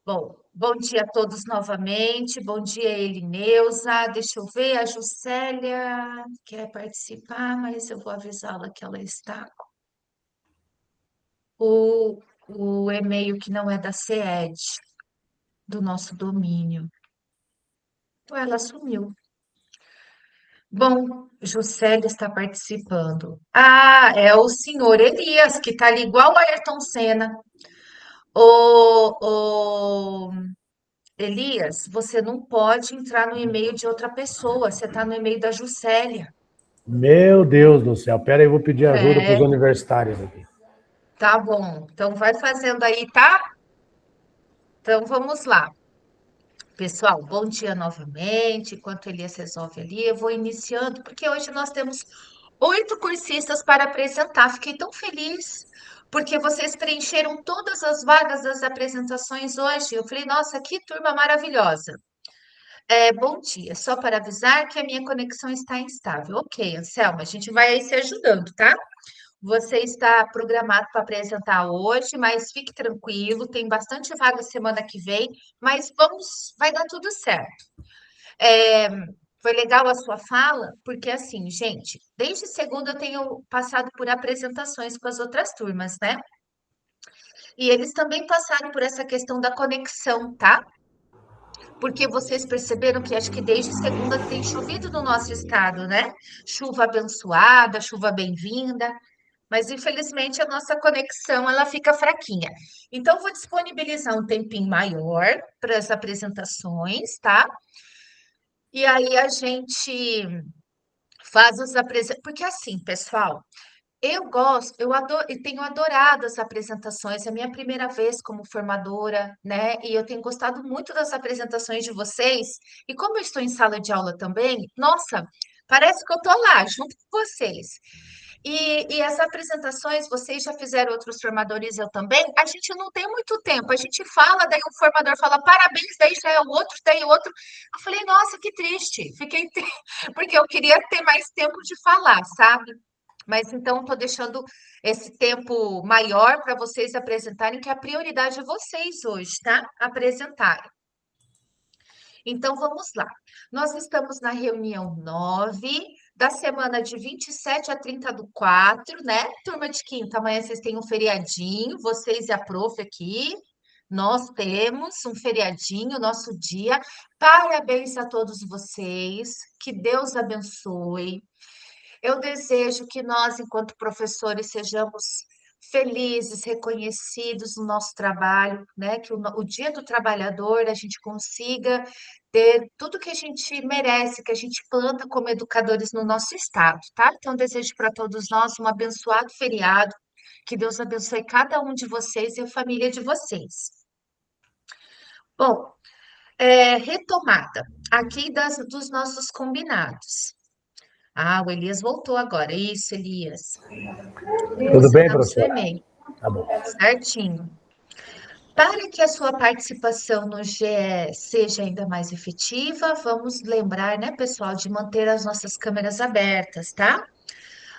Bom dia a todos novamente. Bom dia, Elineusa. Deixa eu ver, a Juscelia quer participar, mas eu vou avisá-la que ela está com o e-mail que não é da CED, do nosso domínio. Então, ela sumiu. Bom, Juscelia está participando. Ah, é o senhor Elias, que está ali igual o Ayrton Senna. O Elias, você não pode entrar no e-mail de outra pessoa. Você está no e-mail da Juscelia. Meu Deus do céu. Pera aí, eu vou pedir ajuda para os É, universitários aqui. tá bom. Então vai fazendo aí, tá? Então vamos lá. Pessoal, bom dia novamente. Enquanto o Elias resolve ali, eu vou iniciando, porque hoje nós temos 8 cursistas para apresentar. Fiquei tão feliz, porque vocês preencheram todas as vagas das apresentações hoje. Eu falei, nossa, que turma maravilhosa. Bom dia. Só para avisar que a minha conexão está instável. Ok, Anselma, a gente vai aí se ajudando, tá? Você está programado para apresentar hoje, mas fique tranquilo, tem bastante vaga semana que vem, mas vai dar tudo certo. É, Foi legal a sua fala, porque assim, gente, desde segunda eu tenho passado por apresentações com as outras turmas, né? E eles também passaram por essa questão da conexão, tá? Porque vocês perceberam que acho que desde segunda tem chovido no nosso estado, né? Chuva abençoada, chuva bem-vinda, mas infelizmente a nossa conexão ela fica fraquinha. Então vou disponibilizar um tempinho maior para as apresentações, tá? E aí a gente faz as apresentações, porque assim, pessoal, eu gosto, eu adoro, eu tenho adorado as apresentações, é a minha primeira vez como formadora, né? E eu tenho gostado muito das apresentações de vocês. E como eu estou em sala de aula também, nossa, parece que eu estou lá, junto com vocês. E as apresentações, vocês já fizeram outros formadores, eu também. A gente não tem muito tempo, a gente fala, daí o formador fala parabéns, daí já é o outro, daí o outro. Eu falei, nossa, que triste, porque eu queria ter mais tempo de falar, sabe? Mas então estou deixando esse tempo maior para vocês apresentarem, que a prioridade é vocês hoje, tá? Apresentarem. Então vamos lá. Nós estamos na reunião 9 da semana de 27 a 30 do 4, né? Turma de quinta, amanhã vocês têm um feriadinho, vocês e a prof aqui. Nós temos um feriadinho, nosso dia. Parabéns a todos vocês. Que Deus abençoe. Eu desejo que nós, enquanto professores, sejamos felizes, reconhecidos no nosso trabalho, né? Que o Dia do Trabalhador a gente consiga ter tudo que a gente merece, que a gente planta como educadores no nosso estado, tá? Então, desejo para todos nós um abençoado feriado, que Deus abençoe cada um de vocês e a família de vocês. Bom, retomada aqui dos nossos combinados. Ah, o Elias voltou agora. Isso, Elias. Tudo Você bem, está no seu professora? e-mail, Tá bom. certinho. Para que a sua participação no GE seja ainda mais efetiva, vamos lembrar, né, pessoal, de manter as nossas câmeras abertas, tá?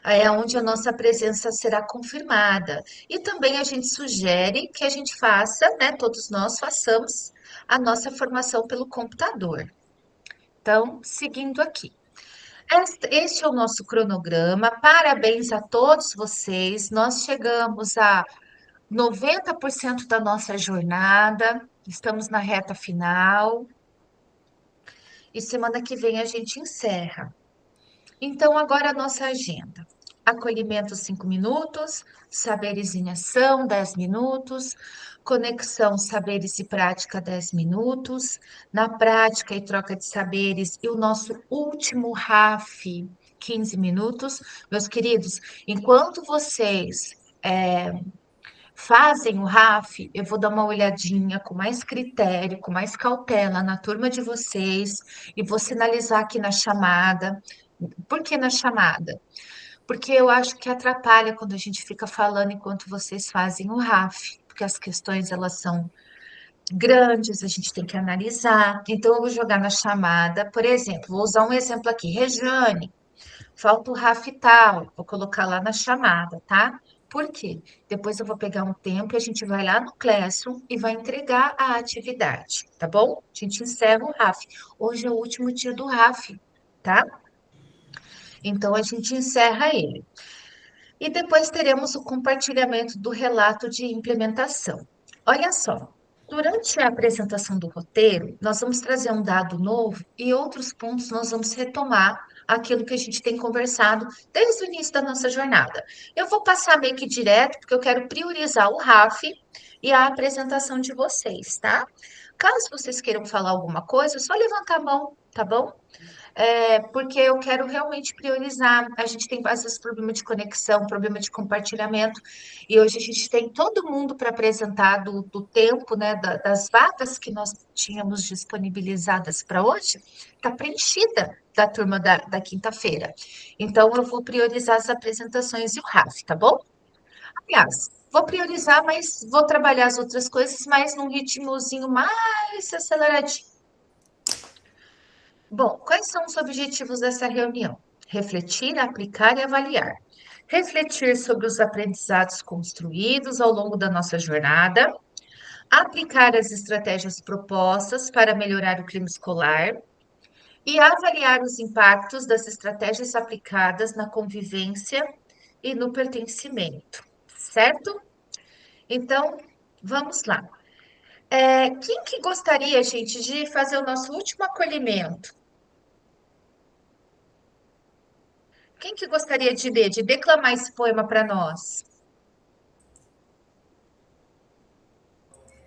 É onde a nossa presença será confirmada. E também a gente sugere que a gente faça, né, todos nós façamos a nossa formação pelo computador. Então, seguindo aqui. Este é o nosso cronograma. Parabéns a todos vocês. Nós chegamos a 90% da nossa jornada, estamos na reta final e semana que vem a gente encerra. Então, agora a nossa agenda. Acolhimento 5 minutos, saberes em ação 10 minutos, conexão saberes e prática 10 minutos, na prática e troca de saberes e o nosso último RAF 15 minutos. Meus queridos, enquanto vocês fazem o RAF, eu vou dar uma olhadinha com mais critério, com mais cautela na turma de vocês e vou sinalizar aqui na chamada. Por que na chamada? Porque eu acho que atrapalha quando a gente fica falando enquanto vocês fazem o RAF, porque as questões elas são grandes, a gente tem que analisar. Então eu vou jogar na chamada, por exemplo, vou usar um exemplo aqui, Rejane, falta o RAF tal, vou colocar lá na chamada, tá? Por quê? Depois eu vou pegar um tempo e a gente vai lá no Classroom e vai entregar a atividade, tá bom? A gente encerra o RAF. Hoje é o último dia do RAF, tá? Então a gente encerra ele. E depois teremos o compartilhamento do relato de implementação. Olha só, durante a apresentação do roteiro, nós vamos trazer um dado novo e outros pontos nós vamos retomar aquilo que a gente tem conversado desde o início da nossa jornada. Eu vou passar meio que direto, porque eu quero priorizar o RAF e a apresentação de vocês, tá? Caso vocês queiram falar alguma coisa, é só levantar a mão, tá bom? Porque eu quero realmente priorizar. A gente tem às vezes problema de conexão, problema de compartilhamento, e hoje a gente tem todo mundo para apresentar do tempo, né, das vagas que nós tínhamos disponibilizadas para hoje, está preenchida da turma da quinta-feira. Então, eu vou priorizar as apresentações e o RAF, tá bom? Aliás, vou priorizar, mas vou trabalhar as outras coisas, mas num ritmozinho mais aceleradinho. Bom, quais são os objetivos dessa reunião? Refletir, aplicar e avaliar. Refletir sobre os aprendizados construídos ao longo da nossa jornada, aplicar as estratégias propostas para melhorar o clima escolar e avaliar os impactos das estratégias aplicadas na convivência e no pertencimento, certo? Então, vamos lá. Quem que gostaria, gente, de fazer o nosso último acolhimento? Quem que gostaria de ler, de declamar esse poema para nós?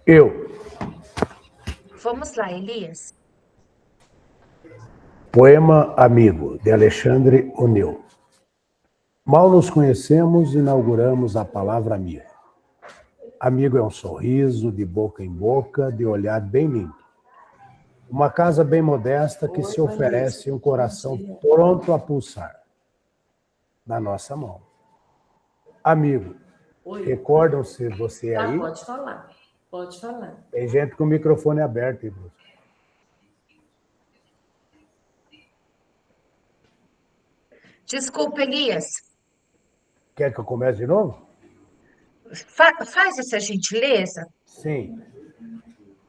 Eu. Vamos lá, Elias. Poema Amigo, de Alexandre O'Neill. Mal nos conhecemos, inauguramos a palavra amigo. Amigo é um sorriso, de boca em boca, de olhar bem limpo. Uma casa bem modesta que se oferece um coração pronto a pulsar na nossa mão. Amigo, recordam-se você aí? Pode falar, pode falar. Tem gente com o microfone aberto, hein, Bruno? Desculpa, Elias. Quer que eu comece de novo? Faz essa gentileza. Sim.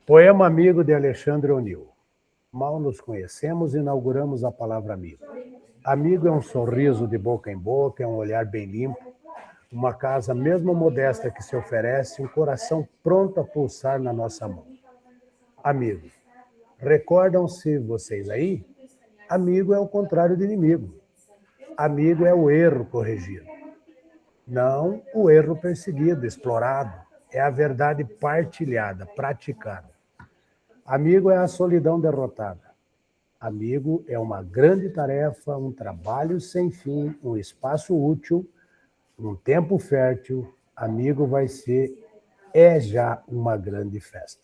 Poema Amigo, de Alexandre O'Neill. Mal nos conhecemos, inauguramos a palavra amigo. Amigo é um sorriso de boca em boca, é um olhar bem limpo, uma casa mesmo modesta que se oferece, um coração pronto a pulsar na nossa mão. Amigo, recordam-se vocês aí? Amigo é o contrário de inimigo. Amigo é o erro corrigido. Não o erro perseguido, explorado. É a verdade partilhada, praticada. Amigo é a solidão derrotada. Amigo é uma grande tarefa, um trabalho sem fim, um espaço útil, um tempo fértil. Amigo é já uma grande festa.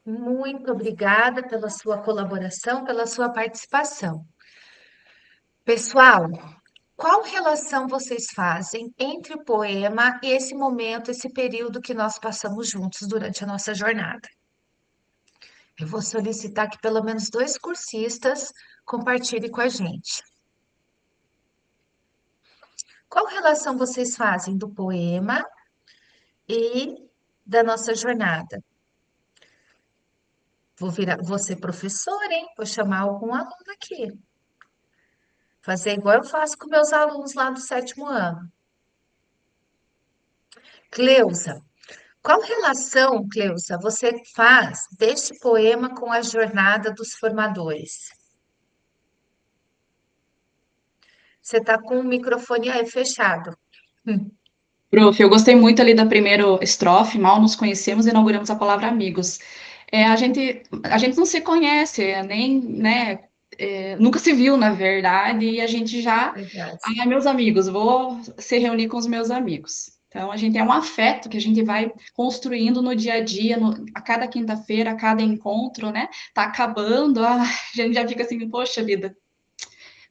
Muito obrigada pela sua colaboração, pela sua participação. Pessoal, qual relação vocês fazem entre o poema e esse momento, esse período que nós passamos juntos durante a nossa jornada? Eu vou solicitar que pelo menos 2 cursistas compartilhem com a gente. Qual relação vocês fazem do poema e da nossa jornada? Vou ser professora, hein? Vou chamar algum aluno aqui. Fazer igual eu faço com meus alunos lá do 7º ano. Cleusa, qual relação, Cleusa, você faz deste poema com a jornada dos formadores? Você está com o microfone aí fechado. Prof, eu gostei muito ali da primeira estrofe, mal nos conhecemos e inauguramos a palavra amigos. A gente não se conhece, nem, né, nunca se viu, na verdade, e a gente já, Verdade. meus amigos, vou se reunir com os meus amigos. Então, a gente é um afeto que a gente vai construindo no dia a dia, a cada quinta-feira, a cada encontro, né? Tá acabando, a gente já fica assim, poxa vida,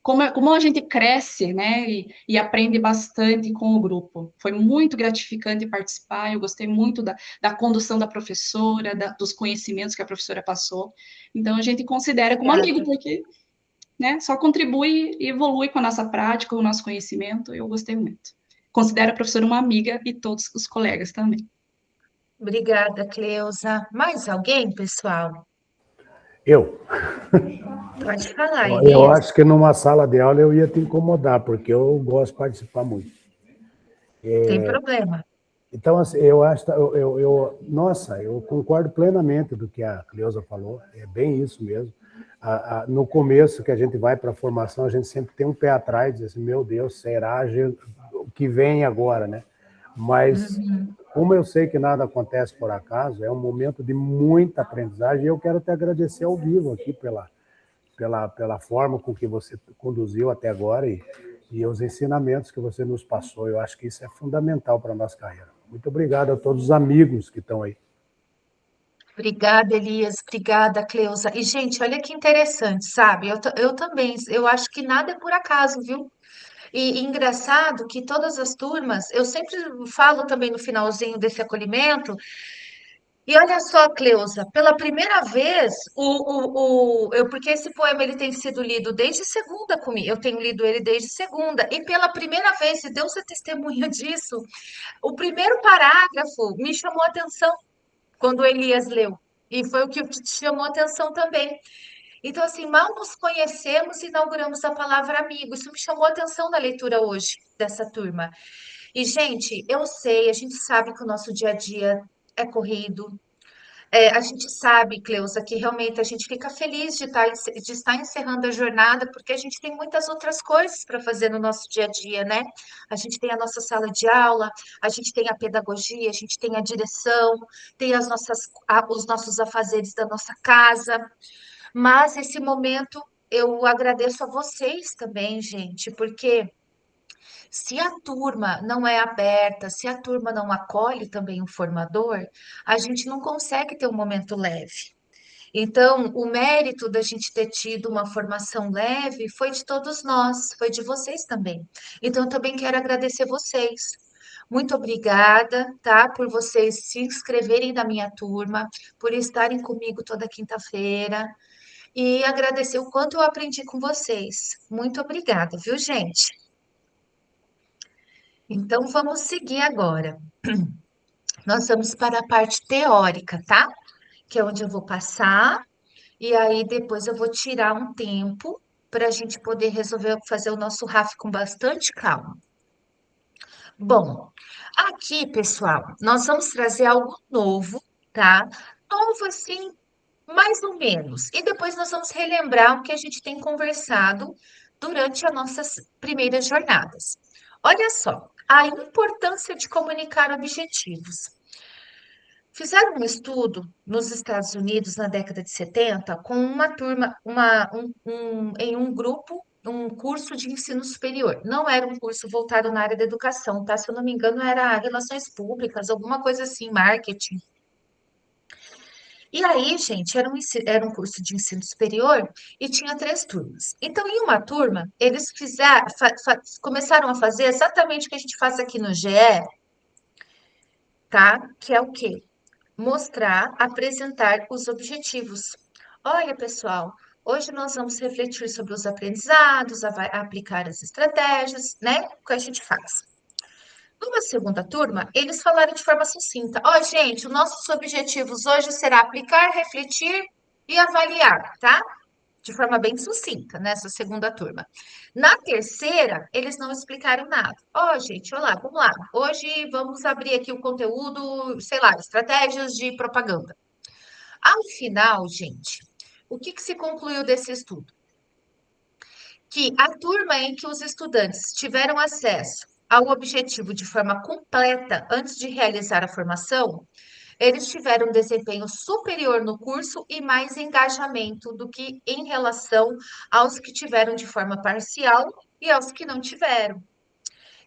como a gente cresce, né, e aprende bastante com o grupo. Foi muito gratificante participar, eu gostei muito da condução da professora, dos conhecimentos que a professora passou. Então, a gente considera como amigo, porque, né, só contribui e evolui com a nossa prática, com o nosso conhecimento, eu gostei muito. considero a professora uma amiga e todos os colegas também. Obrigada, Cleusa. Mais alguém, pessoal? Eu. Pode falar, Eu Elias. acho que numa sala de aula eu ia te incomodar, porque eu gosto de participar muito. Tem problema. Então, assim, eu acho, nossa, eu concordo plenamente do que a Cleusa falou, é bem isso mesmo. No começo que a gente vai para a formação, a gente sempre tem um pé atrás, diz assim, meu Deus, será o que vem agora, né? Mas, Uhum. como eu sei que nada acontece por acaso, é um momento de muita aprendizagem, e eu quero te agradecer ao vivo aqui pela forma com que você conduziu até agora e os ensinamentos que você nos passou. Eu acho que isso é fundamental para a nossa carreira. Muito obrigado a todos os amigos que estão aí. Obrigada, Elias. Obrigada, Cleusa. E, gente, olha que interessante, sabe? Eu também, eu acho que nada é por acaso, viu? E engraçado que todas as turmas, eu sempre falo também no finalzinho desse acolhimento, e olha só, Cleusa, pela primeira vez, porque esse poema ele tem sido lido desde segunda comigo, eu tenho lido ele desde segunda, e pela primeira vez, e Deus é testemunha disso, o primeiro parágrafo me chamou a atenção quando o Elias leu, e foi o que te chamou a atenção também. Então, assim, mal nos conhecemos e inauguramos a palavra amigo. Isso me chamou a atenção na leitura hoje dessa turma. E, gente, eu sei, a gente sabe que o nosso dia a dia é corrido. A gente sabe, Cleusa, que realmente a gente fica feliz de estar encerrando a jornada, porque a gente tem muitas outras coisas para fazer no nosso dia a dia, né? A gente tem a nossa sala de aula, a gente tem a pedagogia, a gente tem a direção, tem os nossos afazeres da nossa casa. Mas esse momento eu agradeço a vocês também, gente, porque se a turma não é aberta, se a turma não acolhe também o formador, a gente não consegue ter um momento leve. Então, o mérito da gente ter tido uma formação leve foi de todos nós, foi de vocês também. Então, eu também quero agradecer vocês. Muito obrigada, tá? Por vocês se inscreverem na minha turma, por estarem comigo toda quinta-feira e agradecer o quanto eu aprendi com vocês. Muito obrigada, viu, gente? Então, vamos seguir agora. Nós vamos para a parte teórica, tá? Que é onde eu vou passar, e aí depois eu vou tirar um tempo para a gente poder resolver fazer o nosso RAF com bastante calma. Bom, aqui, pessoal, nós vamos trazer algo novo, tá? Novo assim, mais ou menos. E depois nós vamos relembrar o que a gente tem conversado durante as nossas primeiras jornadas. Olha só, a importância de comunicar objetivos. Fizeram um estudo nos Estados Unidos na década de 70 com uma turma, em um grupo, um curso de ensino superior. Não era um curso voltado na área da educação, tá? Se eu não me engano, era relações públicas, alguma coisa assim, marketing. E aí, gente, era um curso de ensino superior e tinha três turmas. Então, em uma turma, eles começaram a fazer exatamente o que a gente faz aqui no GE, tá? Que é o quê? Mostrar, apresentar os objetivos. Olha, pessoal, hoje nós vamos refletir sobre os aprendizados, aplicar as estratégias, né? O que a gente faz. Numa segunda turma, eles falaram de forma sucinta: ó, gente, os nossos objetivos hoje será aplicar, refletir e avaliar, tá? De forma bem sucinta, nessa segunda turma. Na terceira, eles não explicaram nada. Ó, gente, olá, vamos lá. Hoje vamos abrir aqui o conteúdo, sei lá, estratégias de propaganda. Ao final, gente, o que se concluiu desse estudo? Que a turma em que os estudantes tiveram acesso ao objetivo de forma completa antes de realizar a formação, eles tiveram um desempenho superior no curso e mais engajamento do que em relação aos que tiveram de forma parcial e aos que não tiveram.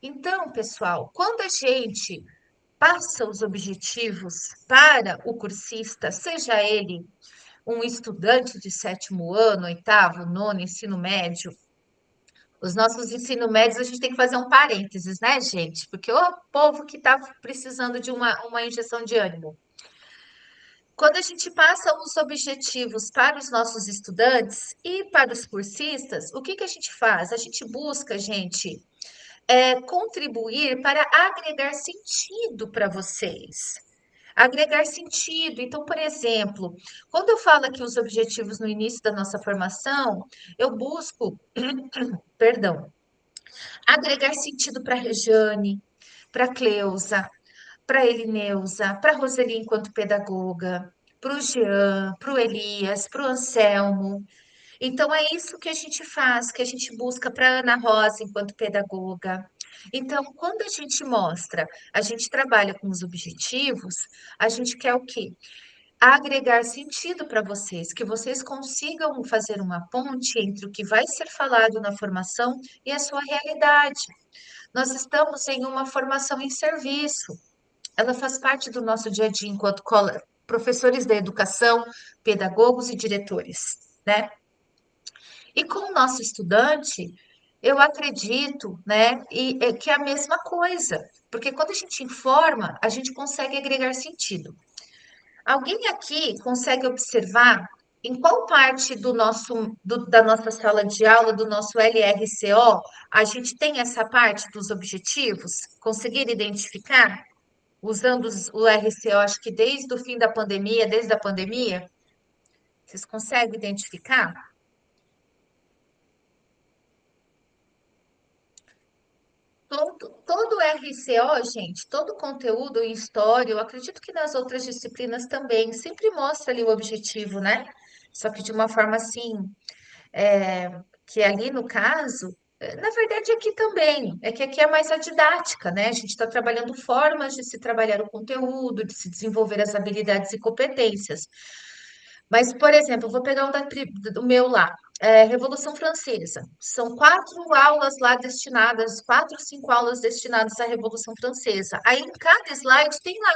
Então, pessoal, quando a gente passa os objetivos para o cursista, seja ele um estudante de sétimo ano, oitavo, nono, ensino médio, os nossos ensino médios, a gente tem que fazer um parênteses, né, gente? Porque o povo que está precisando de uma injeção de ânimo. Quando a gente passa os objetivos para os nossos estudantes e para os cursistas, o que a gente faz? A gente busca, gente, contribuir para agregar sentido para vocês. Agregar sentido. Então, por exemplo, quando eu falo aqui os objetivos no início da nossa formação, eu busco, perdão, agregar sentido para a Rejane, para a Cleusa, para a Elineusa, para a Roseli enquanto pedagoga, para o Jean, para o Elias, para o Anselmo. Então, é isso que a gente faz, que a gente busca para a Ana Rosa enquanto pedagoga. Então, quando a gente mostra, a gente trabalha com os objetivos, a gente quer o quê? Agregar sentido para vocês, que vocês consigam fazer uma ponte entre o que vai ser falado na formação e a sua realidade. Nós estamos em uma formação em serviço, ela faz parte do nosso dia a dia enquanto professores da educação, pedagogos e diretores, né? E com o nosso estudante, eu acredito, né, que é a mesma coisa, porque quando a gente informa, a gente consegue agregar sentido. Alguém aqui consegue observar em qual parte da nossa sala de aula, do nosso LRCO, a gente tem essa parte dos objetivos? Conseguir identificar? Usando o RCO, acho que desde o fim da pandemia, desde a pandemia? Vocês conseguem identificar? Todo o RCO, gente, todo o conteúdo em história, eu acredito que nas outras disciplinas também, sempre mostra ali o objetivo, né? Só que de uma forma assim, que ali no caso, na verdade aqui também, é que aqui é mais a didática, né? A gente está trabalhando formas de se trabalhar o conteúdo, de se desenvolver as habilidades e competências. Mas, por exemplo, eu vou pegar do meu lá, Revolução Francesa. São 4 aulas lá destinadas, 4, 5 aulas destinadas à Revolução Francesa. Aí, em cada slide tem lá,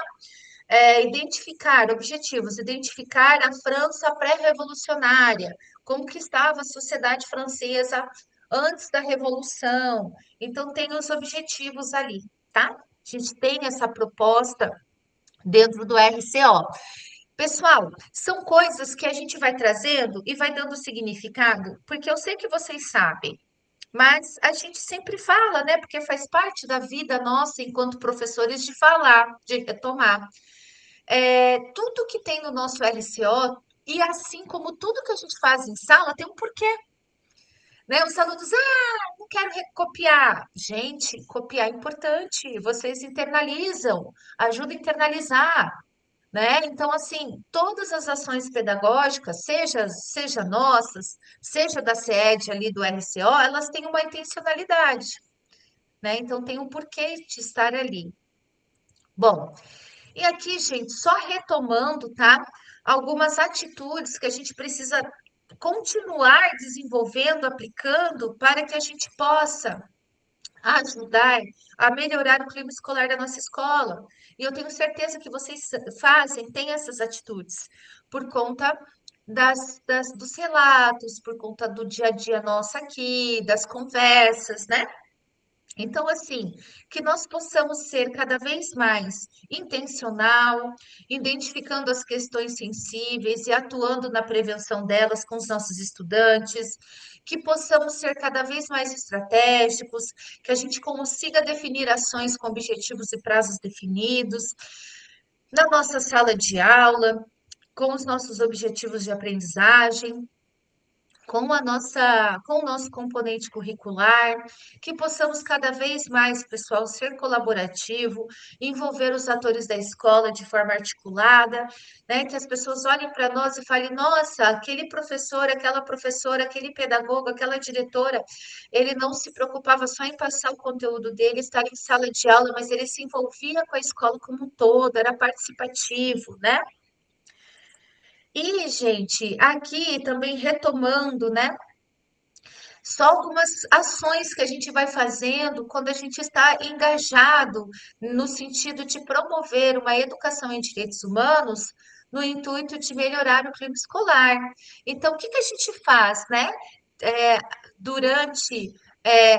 identificar objetivos, identificar a França pré-revolucionária, como que estava a sociedade francesa antes da Revolução. Então, tem os objetivos ali, tá? A gente tem essa proposta dentro do RCO. Pessoal, são coisas que a gente vai trazendo e vai dando significado, porque eu sei que vocês sabem, mas a gente sempre fala, né? Porque faz parte da vida nossa enquanto professores de falar, de retomar. Tudo que tem no nosso LCO, e assim como tudo que a gente faz em sala, tem um porquê, né? Os alunos, não quero recopiar. Gente, copiar é importante, vocês internalizam, ajuda a internalizar, né? Então, assim, todas as ações pedagógicas, seja nossas, seja da SED ali do RCO, elas têm uma intencionalidade, né? Então, tem um porquê de estar ali. Bom, e aqui, gente, só retomando, tá? Algumas atitudes que a gente precisa continuar desenvolvendo, aplicando, para que a gente possa ajudar a melhorar o clima escolar da nossa escola. E eu tenho certeza que vocês têm essas atitudes, por conta dos relatos, por conta do dia a dia nosso aqui, das conversas, né? Então, assim, que nós possamos ser cada vez mais intencional, identificando as questões sensíveis e atuando na prevenção delas com os nossos estudantes, que possamos ser cada vez mais estratégicos, que a gente consiga definir ações com objetivos e prazos definidos na nossa sala de aula, com os nossos objetivos de aprendizagem, com o nosso componente curricular, que possamos cada vez mais, pessoal, ser colaborativo, envolver os atores da escola de forma articulada, né? Que as pessoas olhem para nós e falem, nossa, aquele professor, aquela professora, aquele pedagogo, aquela diretora, ele não se preocupava só em passar o conteúdo dele, estar em sala de aula, mas ele se envolvia com a escola como um todo, era participativo, né? E, gente, aqui também retomando, né? Só algumas ações que a gente vai fazendo quando a gente está engajado no sentido de promover uma educação em direitos humanos, no intuito de melhorar o clima escolar. Então, o que que a gente faz, né? É, durante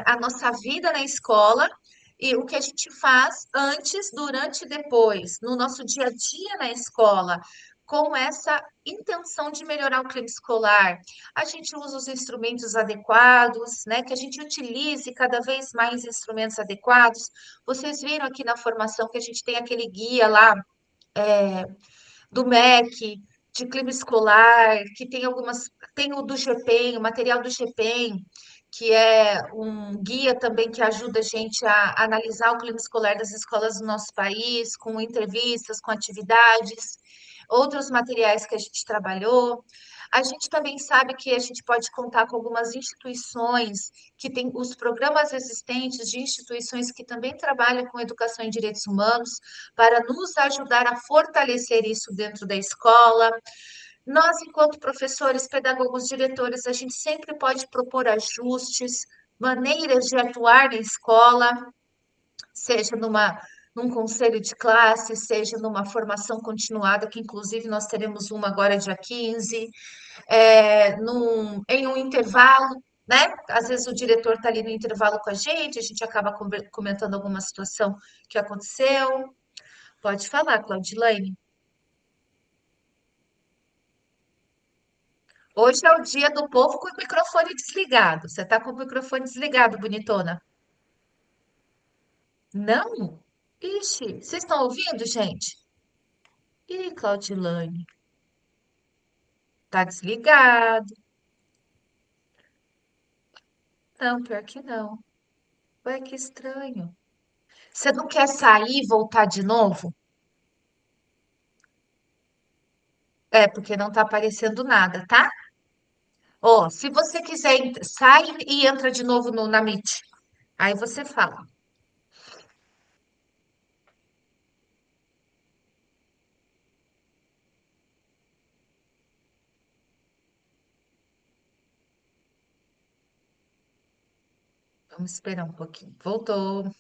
a nossa vida na escola e o que a gente faz antes, durante e depois, no nosso dia a dia na escola, com essa intenção de melhorar o clima escolar. A gente usa os instrumentos adequados, né? Que a gente utilize cada vez mais instrumentos adequados. Vocês viram aqui na formação que a gente tem aquele guia lá do MEC, de clima escolar, que tem algumas, tem o do GPEM, o material do GPEM, que é um guia também que ajuda a gente a analisar o clima escolar das escolas do nosso país, com entrevistas, com atividades, outros materiais que a gente trabalhou. A gente também sabe que a gente pode contar com algumas instituições que têm os programas existentes de instituições que também trabalham com educação em direitos humanos, para nos ajudar a fortalecer isso dentro da escola. Nós, enquanto professores, pedagogos, diretores, a gente sempre pode propor ajustes, maneiras de atuar na escola, seja num conselho de classe, seja numa formação continuada, que inclusive nós teremos uma agora dia 15, em um intervalo, né? Às vezes o diretor está ali no intervalo com a gente acaba comentando alguma situação que aconteceu. Pode falar, Claudilane. Hoje é o dia do povo com o microfone desligado. Você está com o microfone desligado, bonitona? Não? Ixi, vocês estão ouvindo, gente? Ih, Claudilane, tá desligado. Não, pior que não. Ué, que estranho. Você não quer sair e voltar de novo? É, porque não tá aparecendo nada, tá? Ó, se você quiser, sai e entra de novo na Meet. Aí você fala. Vamos esperar um pouquinho. Voltou.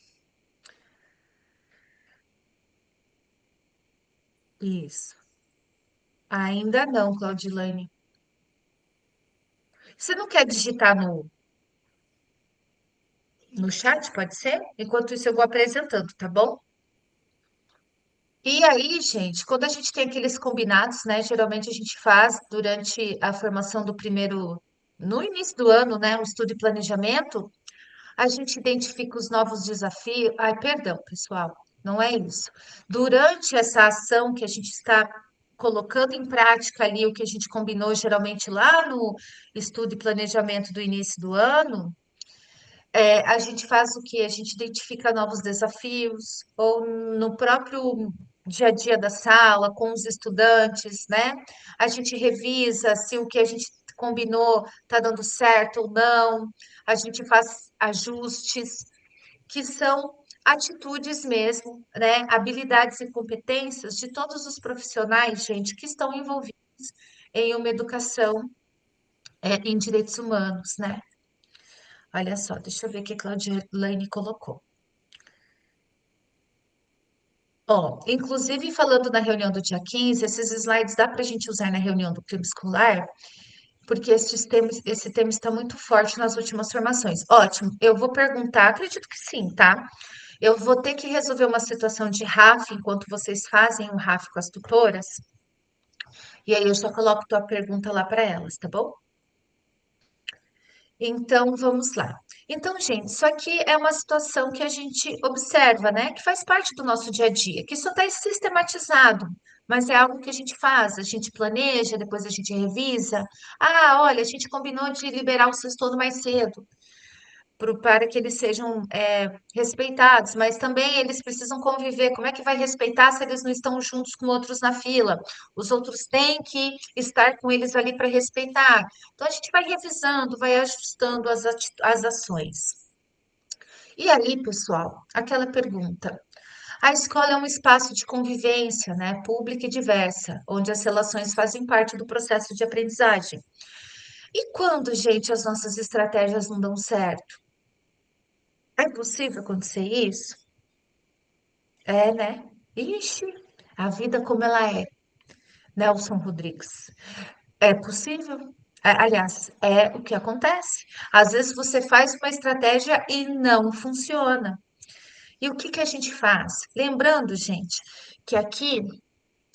Isso. Ainda não, Claudilane. Você não quer digitar no chat, pode ser? Enquanto isso, eu vou apresentando, tá bom? E aí, gente, quando a gente tem aqueles combinados, né? Geralmente a gente faz durante a formação do primeiro, no início do ano, né? O estudo e planejamento, a gente identifica os novos desafios. Ai, perdão, pessoal, não é isso. Durante essa ação que a gente está colocando em prática ali, o que a gente combinou geralmente lá no estudo e planejamento do início do ano, a gente faz o quê? A gente identifica novos desafios, ou no próprio dia a dia da sala, com os estudantes, né? A gente revisa se o que a gente combinou está dando certo ou não, a gente faz ajustes, que são atitudes mesmo, né? Habilidades e competências de todos os profissionais, gente, que estão envolvidos em uma educação, em direitos humanos, né? Olha só, deixa eu ver o que a Claudiane colocou. Ó, inclusive falando na reunião do dia 15, esses slides dá para a gente usar na reunião do clima escolar, porque esse tema está muito forte nas últimas formações. Ótimo, eu vou perguntar, acredito que sim, tá? Eu vou ter que resolver uma situação de RAF enquanto vocês fazem o RAF com as tutoras, e aí eu já coloco tua pergunta lá para elas, tá bom? Então, vamos lá. Então, gente, isso aqui é uma situação que a gente observa, né? Que faz parte do nosso dia a dia, que isso está sistematizado, mas é algo que a gente faz, a gente planeja, depois a gente revisa. Ah, olha, a gente combinou de liberar o sexto mais cedo para que eles sejam respeitados, mas também eles precisam conviver. Como é que vai respeitar se eles não estão juntos com outros na fila? Os outros têm que estar com eles ali para respeitar. Então, a gente vai revisando, vai ajustando as ações. E aí, pessoal, aquela pergunta. A escola é um espaço de convivência, né, pública e diversa, onde as relações fazem parte do processo de aprendizagem. E quando, gente, as nossas estratégias não dão certo? É possível acontecer isso? É, né? Ixi, a vida como ela é, Nelson Rodrigues. É possível. Aliás, é o que acontece. Às vezes você faz uma estratégia e não funciona. E o que que a gente faz? Lembrando, gente, que aqui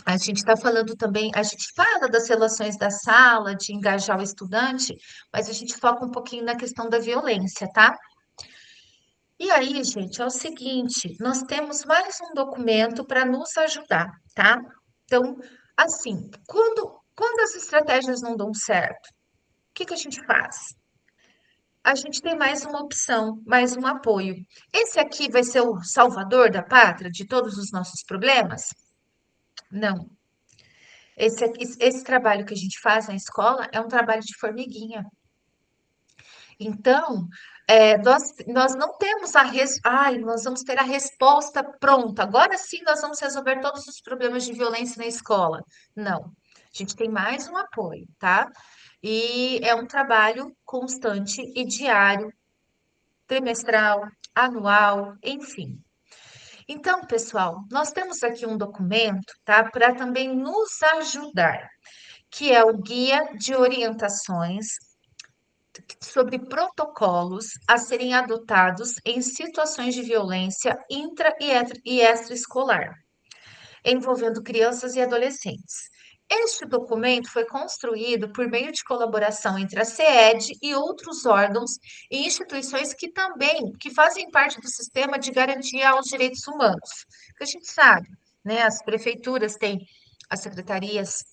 A gente está falando também, a gente fala das relações da sala, de engajar o estudante, mas a gente foca um pouquinho na questão da violência, tá? E aí, gente, é o seguinte, nós temos mais um documento para nos ajudar, tá? Então, assim, quando as estratégias não dão certo, o que que a gente faz? A gente tem mais uma opção, mais um apoio. Esse aqui vai ser o salvador da pátria de todos os nossos problemas? Não. Esse trabalho que a gente faz na escola é um trabalho de formiguinha. Então, nós não temos nós vamos ter a resposta pronta. Agora sim nós vamos resolver todos os problemas de violência na escola. Não. A gente tem mais um apoio, tá? E é um trabalho constante e diário, trimestral, anual, enfim. Então, pessoal, nós temos aqui um documento, tá? Para também nos ajudar, que é o Guia de Orientações sobre protocolos a serem adotados em situações de violência e extraescolar, envolvendo crianças e adolescentes. Este documento foi construído por meio de colaboração entre a CED e outros órgãos e instituições que fazem parte do sistema de garantia aos direitos humanos. Que a gente sabe, né? As prefeituras têm as secretarias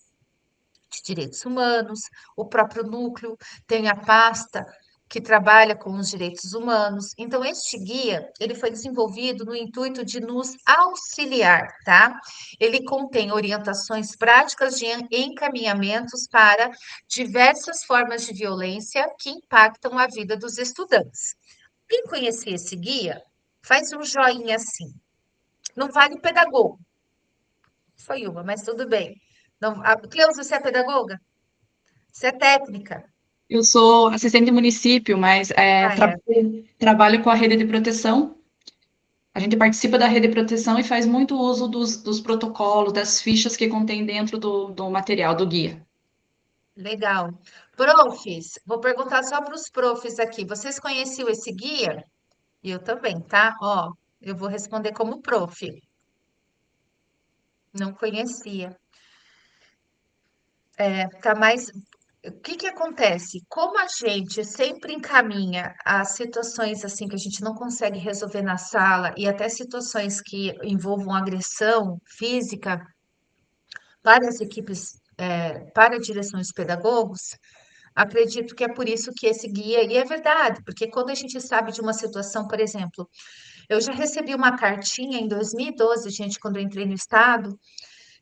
de Direitos Humanos, o próprio núcleo tem a pasta que trabalha com os direitos humanos. Então, este guia, ele foi desenvolvido no intuito de nos auxiliar, tá? Ele contém orientações práticas de encaminhamentos para diversas formas de violência que impactam a vida dos estudantes. Quem conhecer esse guia, faz um joinha assim. Não vale pedagogo. Foi uma, mas tudo bem. Não, Cleusa, você é pedagoga? Você é técnica? Eu sou assistente de município, mas Ah, é. trabalho com a rede de proteção. A gente participa da rede de proteção e faz muito uso dos protocolos, das fichas que contém dentro do material, do guia. Legal. Profs, vou perguntar só para os profs aqui. Vocês conheciam esse guia? Eu também, tá? Ó, eu vou responder como prof. Não conhecia. Tá mais. O que que acontece? Como a gente sempre encaminha as situações assim que a gente não consegue resolver na sala e até situações que envolvam agressão física para as equipes, para direções pedagogos, acredito que é por isso que esse guia, e é verdade, porque quando a gente sabe de uma situação, por exemplo, eu já recebi uma cartinha em 2012, gente, quando eu entrei no estado,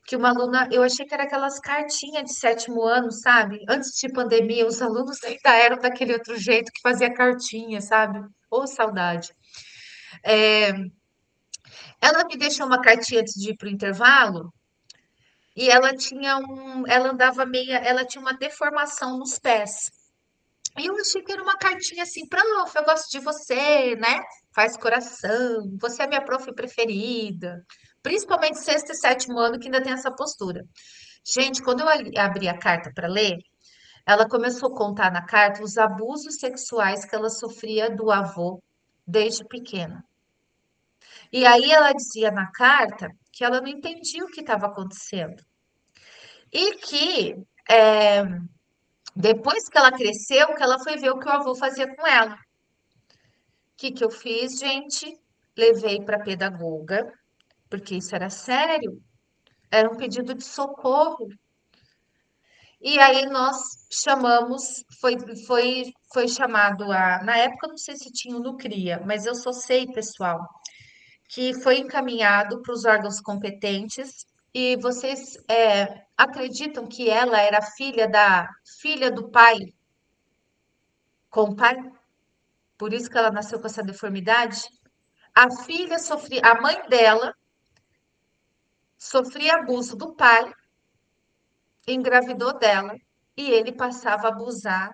que uma aluna, eu achei que era aquelas cartinhas de sétimo ano, sabe? Antes de pandemia, os alunos ainda eram daquele outro jeito que fazia cartinha, sabe? Ô, saudade. Ela me deixou uma cartinha antes de ir para o intervalo, e ela andava meia, ela tinha uma deformação nos pés. E eu achei que era uma cartinha assim, prof, eu gosto de você, né? Faz coração, você é minha prof preferida. Principalmente sexto e sétimo ano, que ainda tem essa postura. Gente, quando eu abri a carta para ler, ela começou a contar na carta os abusos sexuais que ela sofria do avô desde pequena. E aí ela dizia na carta que ela não entendia o que estava acontecendo. E que depois que ela cresceu, que ela foi ver o que o avô fazia com ela. Que eu fiz, gente? Levei para a pedagoga, porque isso era sério, era um pedido de socorro. E aí nós chamamos, foi chamado na época eu não sei se tinha o Nucria, mas eu só sei, pessoal, que foi encaminhado para os órgãos competentes e vocês acreditam que ela era filha do pai com o pai? Por isso que ela nasceu com essa deformidade? A mãe dela sofria abuso do pai, engravidou dela e ele passava a abusar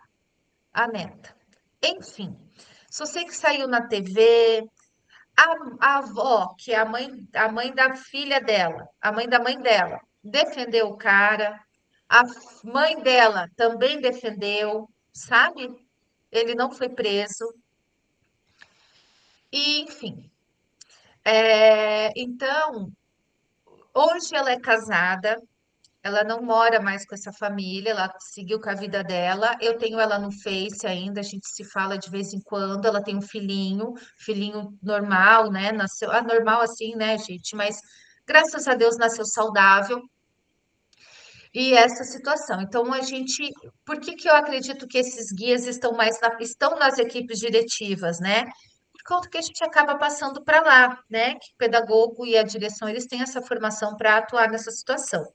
a neta. Enfim, só sei que saiu na TV, a avó, que é a mãe da filha dela, a mãe da mãe dela, defendeu o cara, a mãe dela também defendeu, sabe? Ele não foi preso, e enfim. Então, Hoje ela é casada, ela não mora mais com essa família, ela seguiu com a vida dela. Eu tenho ela no Face ainda, a gente se fala de vez em quando. Ela tem um filhinho normal, né? Nasceu, normal assim, né, gente? Mas graças a Deus nasceu saudável. E essa situação. Então, por que que eu acredito que esses guias estão nas equipes diretivas, né? Por conta que a gente acaba passando para lá, né? Que o pedagogo e a direção, eles têm essa formação para atuar nessa situação.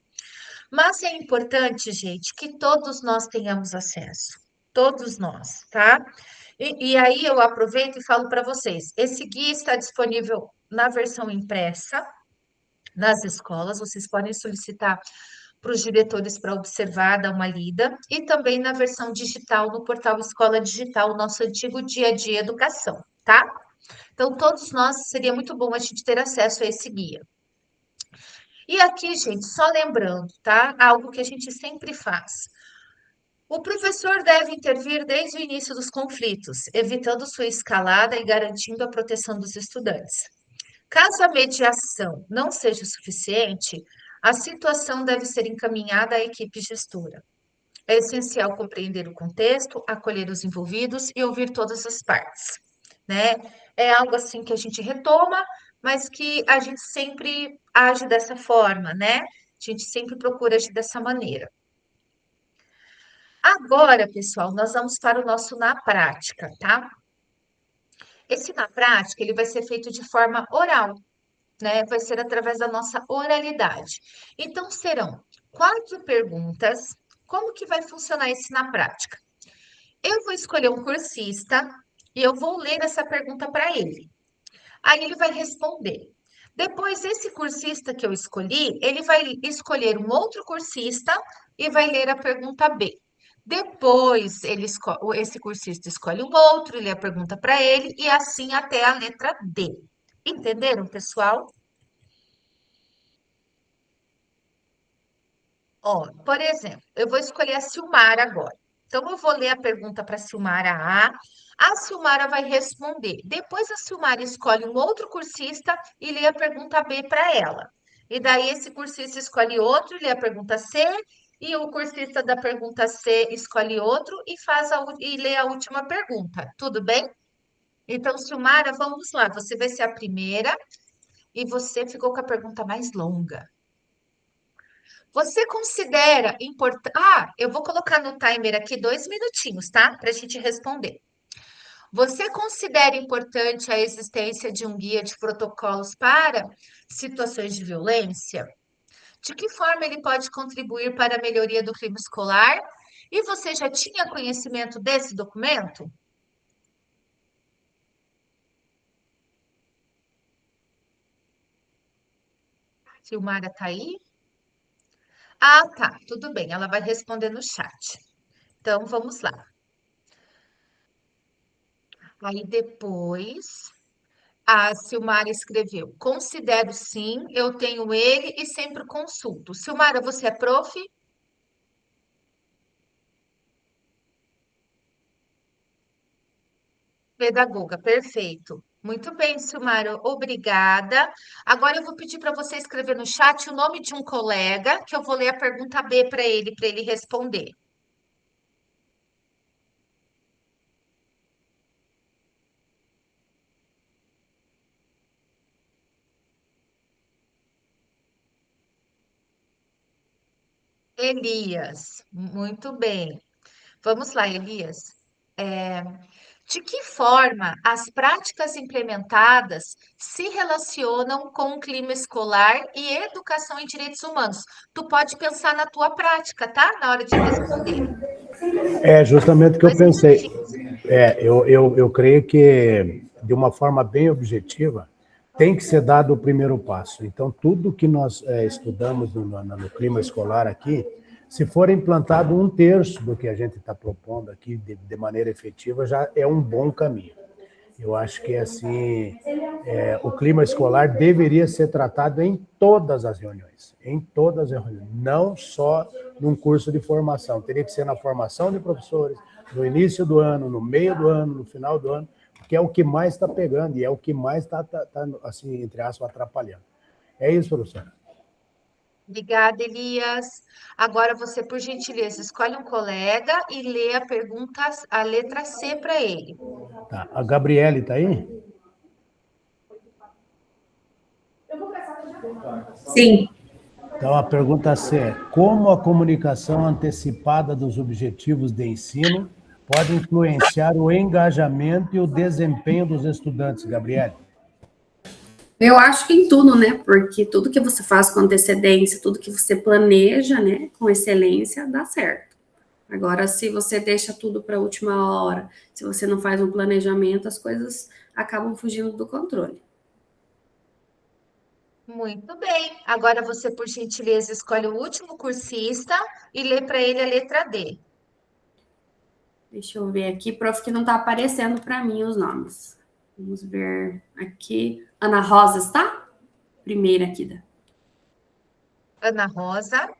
Mas é importante, gente, que todos nós tenhamos acesso. Todos nós, tá? E aí eu aproveito e falo para vocês: esse guia está disponível na versão impressa nas escolas, vocês podem solicitar para os diretores para observar, dar uma lida, e também na versão digital no portal Escola Digital, nosso antigo Dia a Dia Educação, tá? Então, todos nós, seria muito bom a gente ter acesso a esse guia. E aqui, gente, só lembrando, tá? Algo que a gente sempre faz. O professor deve intervir desde o início dos conflitos, evitando sua escalada e garantindo a proteção dos estudantes. Caso a mediação não seja suficiente, a situação deve ser encaminhada à equipe gestora. É essencial compreender o contexto, acolher os envolvidos e ouvir todas as partes, né? É algo assim que a gente retoma, mas que a gente sempre age dessa forma, né? A gente sempre procura agir dessa maneira. Agora, pessoal, nós vamos para o nosso na prática, tá? Esse na prática, ele vai ser feito de forma oral, né? Vai ser através da nossa oralidade. Então, serão 4 perguntas. Como que vai funcionar isso na prática? Eu vou escolher um cursista e eu vou ler essa pergunta para ele. Aí ele vai responder. Depois, esse cursista que eu escolhi, ele vai escolher um outro cursista e vai ler a pergunta B. Depois, esse cursista escolhe um outro, lê a pergunta para ele, e assim até a letra D. Entenderam, pessoal? Ó, por exemplo, eu vou escolher a Silmara agora. Então, eu vou ler a pergunta para a Silmara A. A Silmara vai responder. Depois, a Silmara escolhe um outro cursista e lê a pergunta B para ela. E daí, esse cursista escolhe outro, lê a pergunta C. E o cursista da pergunta C escolhe outro e e lê a última pergunta. Tudo bem? Então, Silmara, vamos lá. Você vai ser a primeira e você ficou com a pergunta mais longa. Você considera importante. Ah, eu vou colocar no timer aqui 2 minutinhos, tá? Para a gente responder. Você considera importante a existência de um guia de protocolos para situações de violência? De que forma ele pode contribuir para a melhoria do clima escolar? E você já tinha conhecimento desse documento? Silmara tá aí? Ah, tá, tudo bem, ela vai responder no chat. Então, vamos lá. Aí depois. A Silmara escreveu: considero sim, eu tenho ele e sempre consulto. Silmara, você é prof? Pedagoga, perfeito. Muito bem, Silmara, obrigada. Agora eu vou pedir para você escrever no chat o nome de um colega, que eu vou ler a pergunta B para ele responder. Elias, muito bem. Vamos lá, Elias. De que forma as práticas implementadas se relacionam com o clima escolar e educação em direitos humanos? Tu pode pensar na tua prática, tá? Na hora de responder. É justamente o que eu 2 pensei. minutinhos. Eu creio que, de uma forma bem objetiva, tem que ser dado o primeiro passo. Então, tudo que nós estudamos no clima escolar aqui, se for implantado 1/3 do que a gente está propondo aqui de maneira efetiva, já é um bom caminho. Eu acho que, assim, o clima escolar deveria ser tratado em todas as reuniões, não só num curso de formação. Teria que ser na formação de professores, no início do ano, no meio do ano, no final do ano, que é o que mais está pegando e é o que mais está, assim, entre aspas, atrapalhando. É isso, professora. Obrigada, Elias. Agora você, por gentileza, escolhe um colega e lê a pergunta, a letra C para ele. Tá. A Gabriele está aí? Sim. Então, a pergunta C é: como a comunicação antecipada dos objetivos de ensino pode influenciar o engajamento e o desempenho dos estudantes, Gabriele? Eu acho que em tudo, né? Porque tudo que você faz com antecedência, tudo que você planeja, né, com excelência, dá certo. Agora, se você deixa tudo para a última hora, se você não faz um planejamento, as coisas acabam fugindo do controle. Muito bem. Agora você, por gentileza, escolhe o último cursista e lê para ele a letra D. Deixa eu ver aqui, prof, que não está aparecendo para mim os nomes. Vamos ver aqui. Ana Rosa está? Primeira aqui da. Ana Rosa.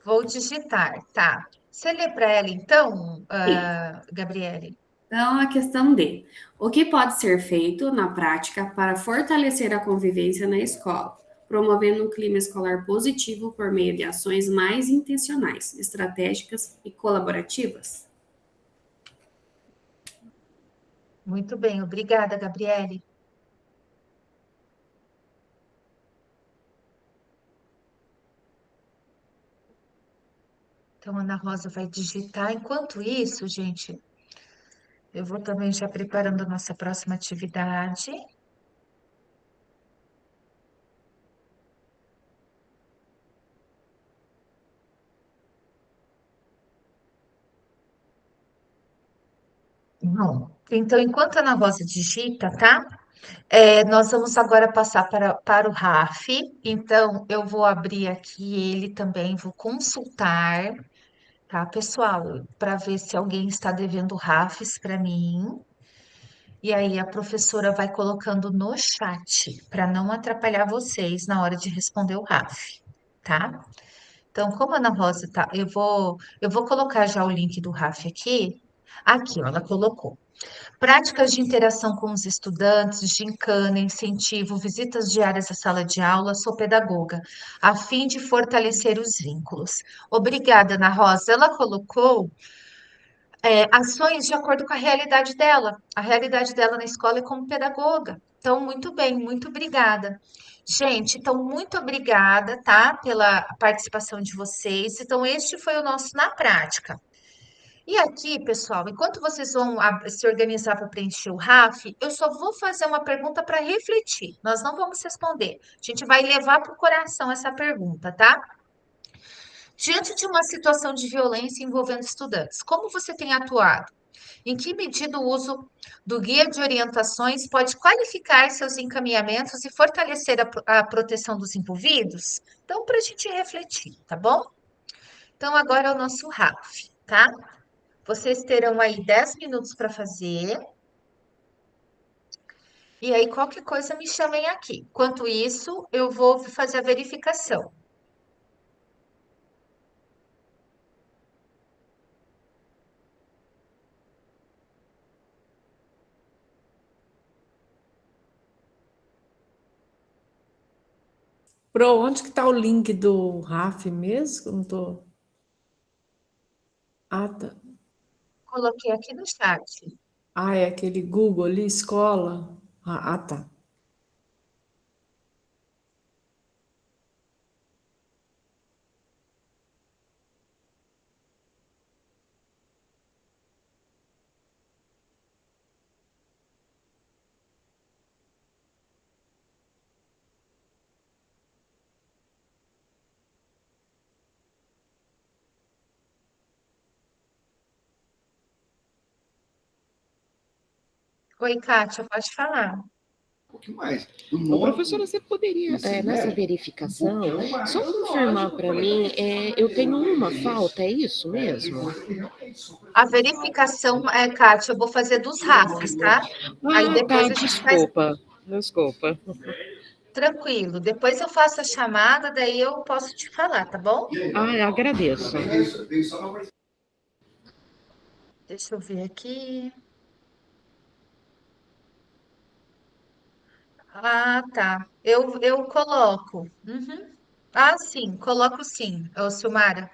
Vou digitar, tá. Você lê para ela, então, Gabriele? Então, a questão D. O que pode ser feito na prática para fortalecer a convivência na escola, promovendo um clima escolar positivo por meio de ações mais intencionais, estratégicas e colaborativas? Muito bem, obrigada, Gabriele. Então, Ana Rosa vai digitar. Enquanto isso, gente, eu vou também já preparando a nossa próxima atividade. Bom, então, enquanto a Ana Rosa digita, tá? Nós vamos agora passar para o RAF. Então, eu vou abrir aqui ele também, vou consultar, tá, pessoal? Para ver se alguém está devendo RAFs para mim. E aí a professora vai colocando no chat, para não atrapalhar vocês na hora de responder o RAF, tá? Então, como a Ana Rosa tá, eu vou colocar já o link do RAF aqui. Aqui, ó, ela colocou. Práticas de interação com os estudantes, gincana, incentivo, visitas diárias à sala de aula, sou pedagoga, a fim de fortalecer os vínculos. Obrigada, Ana Rosa. Ela colocou ações de acordo com a realidade dela. A realidade dela na escola é como pedagoga. Então, muito bem, muito obrigada. Gente, então, muito obrigada, tá, pela participação de vocês. Então, este foi o nosso na prática. E aqui, pessoal, enquanto vocês vão se organizar para preencher o RAF, eu só vou fazer uma pergunta para refletir. Nós não vamos responder. A gente vai levar para o coração essa pergunta, tá? Diante de uma situação de violência envolvendo estudantes, como você tem atuado? Em que medida o uso do guia de orientações pode qualificar seus encaminhamentos e fortalecer a proteção dos envolvidos? Então, para a gente refletir, tá bom? Então, agora é o nosso RAF, tá? Vocês terão aí 10 minutos para fazer. E aí, qualquer coisa, me chamem aqui. Enquanto isso, eu vou fazer a verificação. Pro, onde que tá o link do RAF mesmo? Eu não tô... Ah, tá. Coloquei aqui no chat. Ah, é aquele Google ali, escola. Tá. Oi, Kátia, pode falar. Pouquinho mais. Ô, professora, você poderia, nessa verificação, só confirmar para mim, eu tenho uma falta, é isso mesmo? A verificação, Kátia, eu vou fazer dos RAFs, tá? Aí Ah, depois tá, a gente faz desculpa. tranquilo. Depois eu faço a chamada, daí eu posso te falar, tá bom? Ah, agradeço. Deixa eu ver aqui. Ah, tá. Eu coloco. Uhum. Ah, sim, coloco sim, ô Silmara.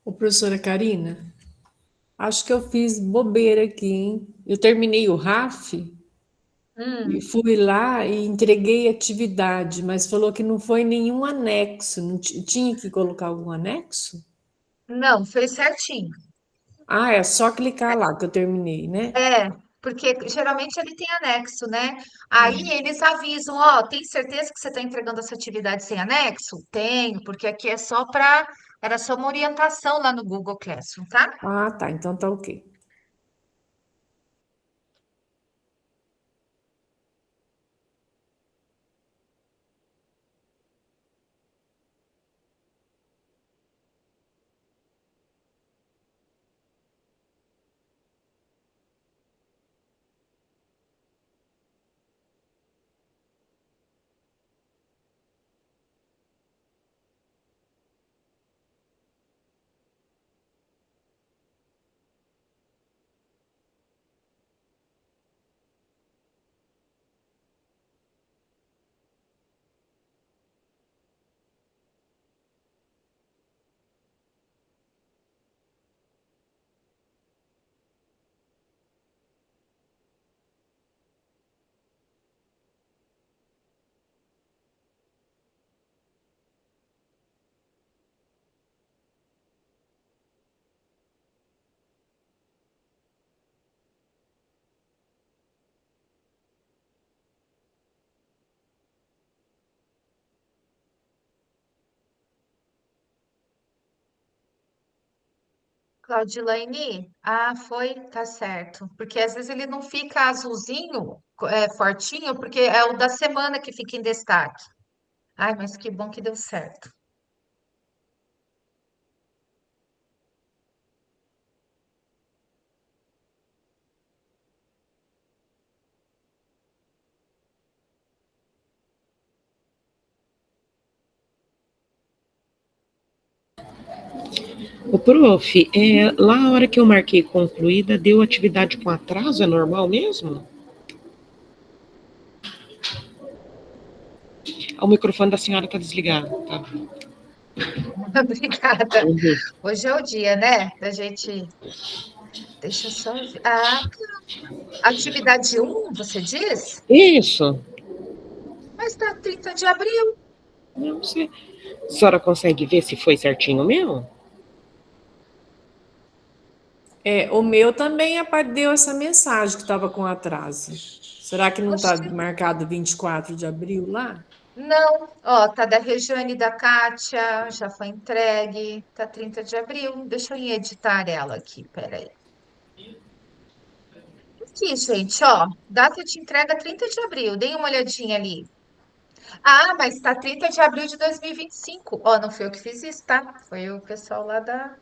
Ô, professora Karina, acho que eu fiz bobeira aqui, hein? Eu terminei o RAF e Hum, fui lá e entreguei atividade, mas falou que não foi nenhum anexo. Não tinha que colocar algum anexo? não, fez certinho. Ah, é só clicar lá que eu terminei, né? É, porque geralmente ele tem anexo, né? Aí eles avisam, ó, tem certeza que você está entregando essa atividade sem anexo? Tenho, porque aqui é só para, era só uma orientação lá no Google Classroom, tá? Ah, tá, então tá ok. Claudilane, foi, tá certo. Porque às vezes ele não fica azulzinho, fortinho, porque é o da semana que fica em destaque. Ai, mas que bom que deu certo. Ô, prof, lá a hora que eu marquei concluída, deu atividade com atraso, é normal mesmo? O microfone da senhora está desligado, tá? Obrigada. Uhum. Hoje é o dia, né? Da gente. Deixa eu só ver. Atividade 1, você diz? Isso. Mas tá 30 de abril. Não sei. A senhora consegue ver se foi certinho mesmo? O meu também deu essa mensagem que estava com atraso. Será que não está Oxi, marcado 24 de abril lá? não, ó, tá da Regiane e da Kátia, já foi entregue, tá 30 de abril. Deixa eu editar ela aqui, peraí. Aqui, gente, ó, data de entrega 30 de abril, deem uma olhadinha ali. Mas tá 30 de abril de 2025. Ó, não foi eu que fiz isso, tá? Foi o pessoal lá da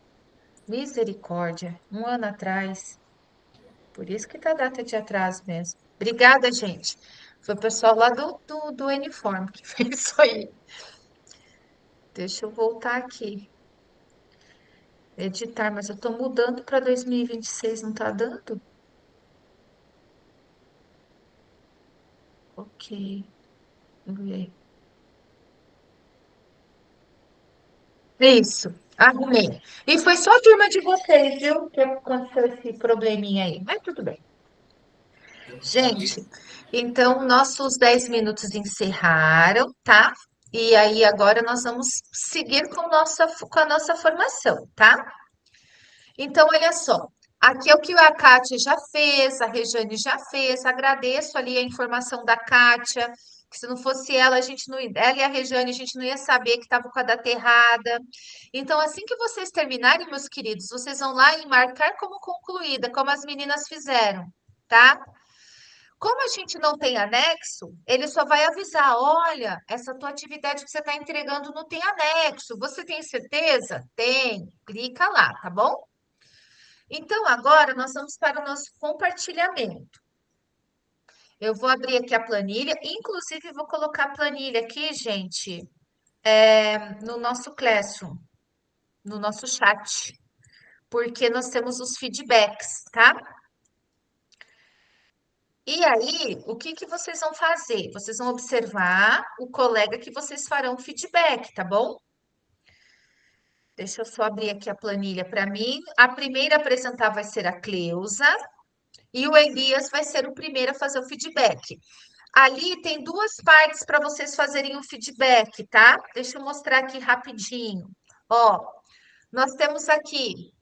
Misericórdia, um ano atrás. Por isso que tá a data de atraso mesmo. Obrigada, gente. Foi o pessoal lá do Uniforme que fez isso aí. Deixa eu voltar aqui. Editar, mas eu tô mudando para 2026, não tá dando? Ok. Vamos ver. Isso, arrumei. E foi só a turma de vocês, viu? Que aconteceu esse probleminha aí. Mas tudo bem. Gente, então nossos 10 minutos encerraram, tá? E aí agora nós vamos seguir com a nossa formação, tá? Então, olha só. Aqui é o que a Kátia já fez, a Rejane já fez. Agradeço ali a informação da Kátia, que se não fosse ela, ela e a Rejane, a gente não ia saber que estava com a data errada. Então, assim que vocês terminarem, meus queridos, vocês vão lá e marcar como concluída, como as meninas fizeram, tá? Como a gente não tem anexo, ele só vai avisar: olha, essa tua atividade que você está entregando não tem anexo. Você tem certeza? Tem. Clica lá, tá bom? Então, agora nós vamos para o nosso compartilhamento. Eu vou abrir aqui a planilha, inclusive vou colocar a planilha aqui, gente, no nosso Classroom, no nosso chat, porque nós temos os feedbacks, tá? E aí, o que que vocês vão fazer? Vocês vão observar o colega que vocês farão feedback, tá bom? Deixa eu só abrir aqui a planilha para mim. A primeira a apresentar vai ser a Cleusa e o Elias vai ser o primeiro a fazer o feedback. Ali tem duas partes para vocês fazerem o feedback, tá? Deixa eu mostrar aqui rapidinho. Ó, nós temos aqui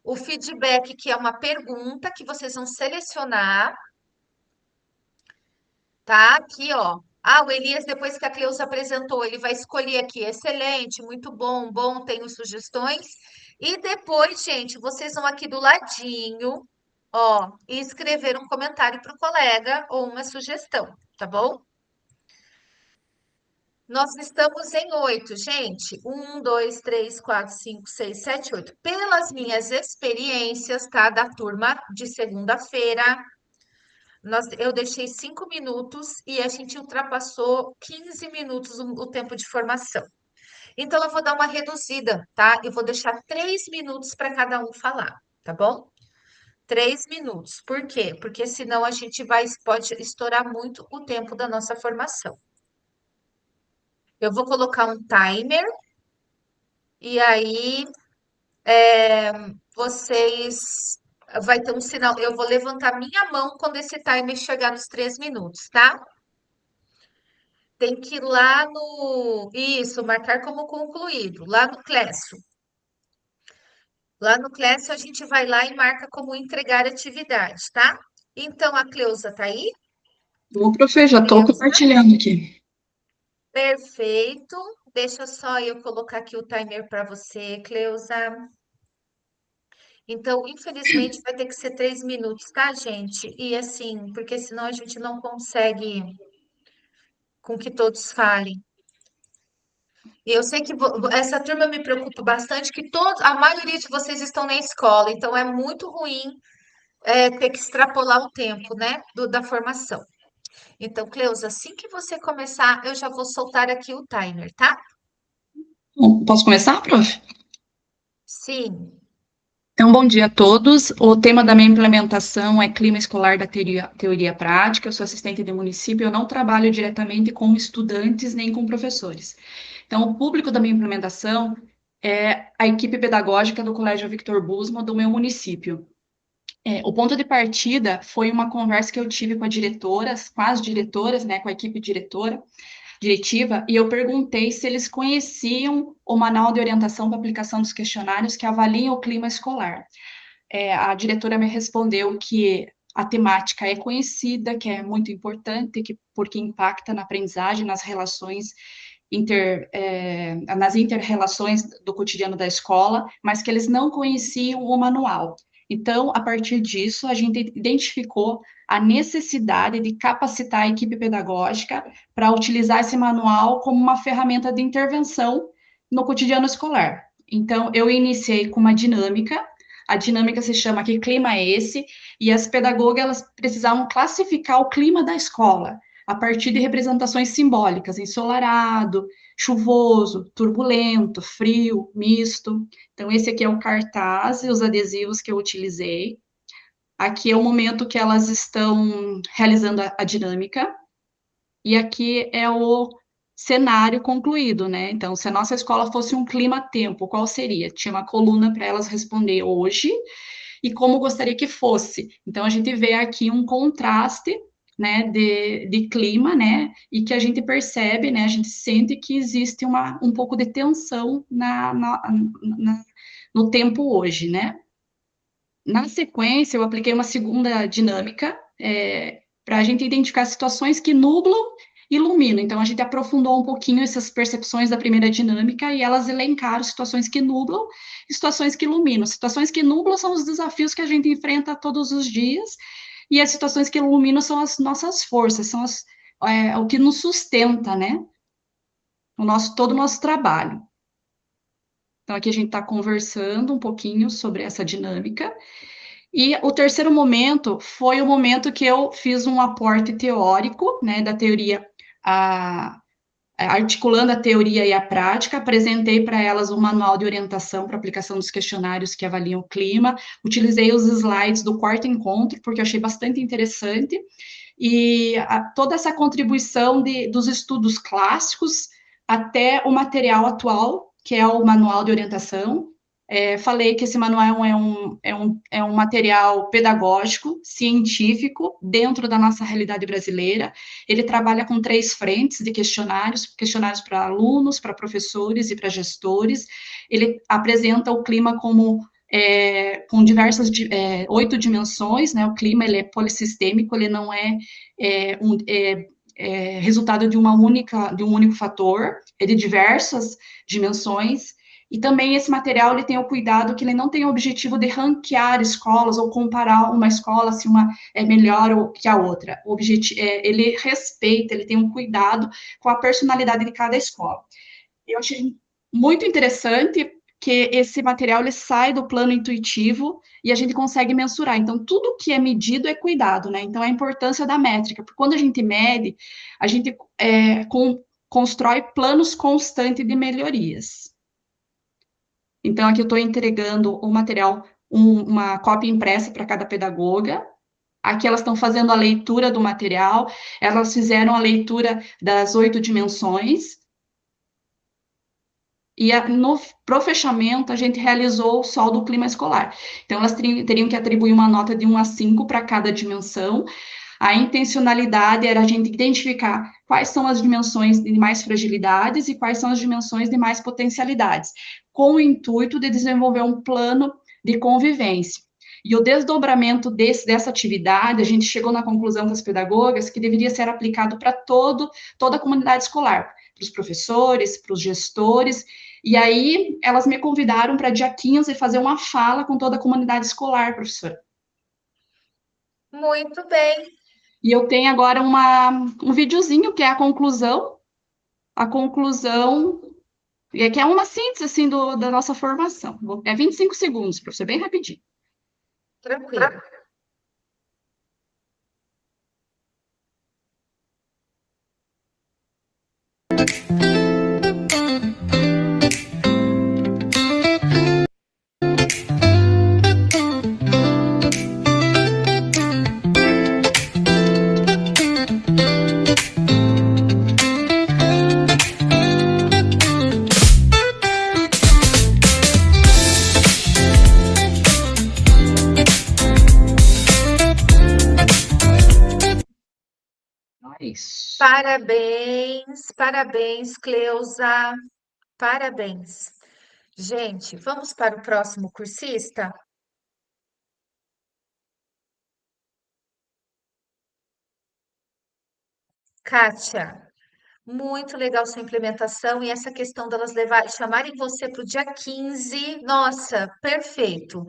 o feedback, que é uma pergunta que vocês vão selecionar, tá? Aqui, ó. O Elias, depois que a Cleusa apresentou, ele vai escolher aqui, excelente, muito bom, bom, tenho sugestões. E depois, gente, vocês vão aqui do ladinho, ó, e escrever um comentário para o colega ou uma sugestão, tá bom? Nós estamos em 8, gente. 1, 2, 3, 4, 5, 6, 7, 8. Pelas minhas experiências, tá? Da turma de segunda-feira, eu deixei 5 minutos e a gente ultrapassou 15 minutos o tempo de formação. Então, eu vou dar uma reduzida, tá? Eu vou deixar 3 minutos para cada um falar, tá bom? 3 minutos. Por quê? Porque senão a gente pode estourar muito o tempo da nossa formação. Eu vou colocar um timer e aí vocês vai ter um sinal. Eu vou levantar minha mão quando esse timer chegar nos 3 minutos, tá? Tem que ir lá no. Isso, marcar como concluído, lá no Classroom. Lá no Classroom a gente vai lá e marca como entregar atividade, tá? Então a Cleusa tá aí? Bom, profe, já estou Cleusa, compartilhando aqui. perfeito. Deixa só eu colocar aqui o timer para você, Cleusa. Então, infelizmente, vai ter que ser 3 minutos, tá, gente? E assim, porque senão a gente não consegue com que todos falem. E eu sei que essa turma me preocupa bastante, que a maioria de vocês estão na escola, então é muito ruim ter que extrapolar o tempo, né, da formação. Então, Cleusa, assim que você começar, eu já vou soltar aqui o timer, tá? Bom, posso começar, prof? Sim. Então, bom dia a todos. O tema da minha implementação é clima escolar da teoria prática. Eu sou assistente de município, eu não trabalho diretamente com estudantes nem com professores. Então, o público da minha implementação é a equipe pedagógica do Colégio Victor Busman do meu município. O ponto de partida foi uma conversa que eu tive com as diretoras, né, com a equipe diretiva, e eu perguntei se eles conheciam o manual de orientação para aplicação dos questionários que avaliam o clima escolar. A diretora me respondeu que a temática é conhecida, que é muito importante, porque impacta na aprendizagem, nas relações nas inter-relações do cotidiano da escola, mas que eles não conheciam o manual. Então, a partir disso, a gente identificou a necessidade de capacitar a equipe pedagógica para utilizar esse manual como uma ferramenta de intervenção no cotidiano escolar. Então, eu iniciei com uma dinâmica, a dinâmica se chama Que Clima é Esse? E as pedagogas, elas precisavam classificar o clima da escola, a partir de representações simbólicas, ensolarado, chuvoso, turbulento, frio, misto. Então, esse aqui é o cartaz e os adesivos que eu utilizei. Aqui é o momento que elas estão realizando a dinâmica. E aqui é o cenário concluído, né? Então, se a nossa escola fosse um clima-tempo, qual seria? Tinha uma coluna para elas responder hoje e como gostaria que fosse. Então, a gente vê aqui um contraste, né, de clima, né, e que a gente percebe, né, a gente sente que existe um pouco de tensão no tempo hoje, né. Na sequência, eu apliquei uma segunda dinâmica, para a gente identificar situações que nublam e iluminam. Então, a gente aprofundou um pouquinho essas percepções da primeira dinâmica e elas elencaram situações que nublam e situações que iluminam. Situações que nublam são os desafios que a gente enfrenta todos os dias, e as situações que iluminam são as nossas forças, são o que nos sustenta, né? Todo o nosso trabalho. Então, aqui a gente está conversando um pouquinho sobre essa dinâmica. E o terceiro momento foi o momento que eu fiz um aporte teórico, né, da teoria, articulando a teoria e a prática, apresentei para elas um manual de orientação para aplicação dos questionários que avaliam o clima, utilizei os slides do quarto encontro, porque eu achei bastante interessante, e toda essa contribuição dos estudos clássicos até o material atual, que é o manual de orientação. Falei que esse manual é um material pedagógico, científico, dentro da nossa realidade brasileira. Ele trabalha com 3 frentes de questionários para alunos, para professores e para gestores. Ele apresenta o clima como com diversas 8 dimensões, né? O clima ele é polissistêmico, ele não é resultado de um único fator, é de diversas dimensões. E também esse material ele tem o cuidado que ele não tem o objetivo de ranquear escolas ou comparar uma escola se uma é melhor que a outra. O objetivo ele respeita, ele tem um cuidado com a personalidade de cada escola. Eu achei muito interessante que esse material ele sai do plano intuitivo e a gente consegue mensurar. Então, tudo que é medido é cuidado, né? Então, a importância da métrica, porque quando a gente mede, a gente constrói planos constantes de melhorias. Então, aqui eu estou entregando o material, uma cópia impressa para cada pedagoga. Aqui elas estão fazendo a leitura do material, elas fizeram a leitura das 8 dimensões. E pro fechamento, a gente realizou o sol do clima escolar. Então, elas teriam que atribuir uma nota de 1 a 5 para cada dimensão. A intencionalidade era a gente identificar quais são as dimensões de mais fragilidades e quais são as dimensões de mais potencialidades, com o intuito de desenvolver um plano de convivência. E o desdobramento dessa atividade, a gente chegou na conclusão das pedagogas que deveria ser aplicado para toda a comunidade escolar, os professores, para os gestores, e aí elas me convidaram para dia 15 fazer uma fala com toda a comunidade escolar, professora. Muito bem. E eu tenho agora um videozinho que é a conclusão, que é uma síntese, assim, da nossa formação. É 25 segundos, professor, bem rapidinho. Tranquilo. É isso. Parabéns, parabéns, Cleusa. Parabéns. Gente, vamos para o próximo cursista? Kátia, muito legal sua implementação e essa questão delas chamarem você para o dia 15. Nossa, perfeito.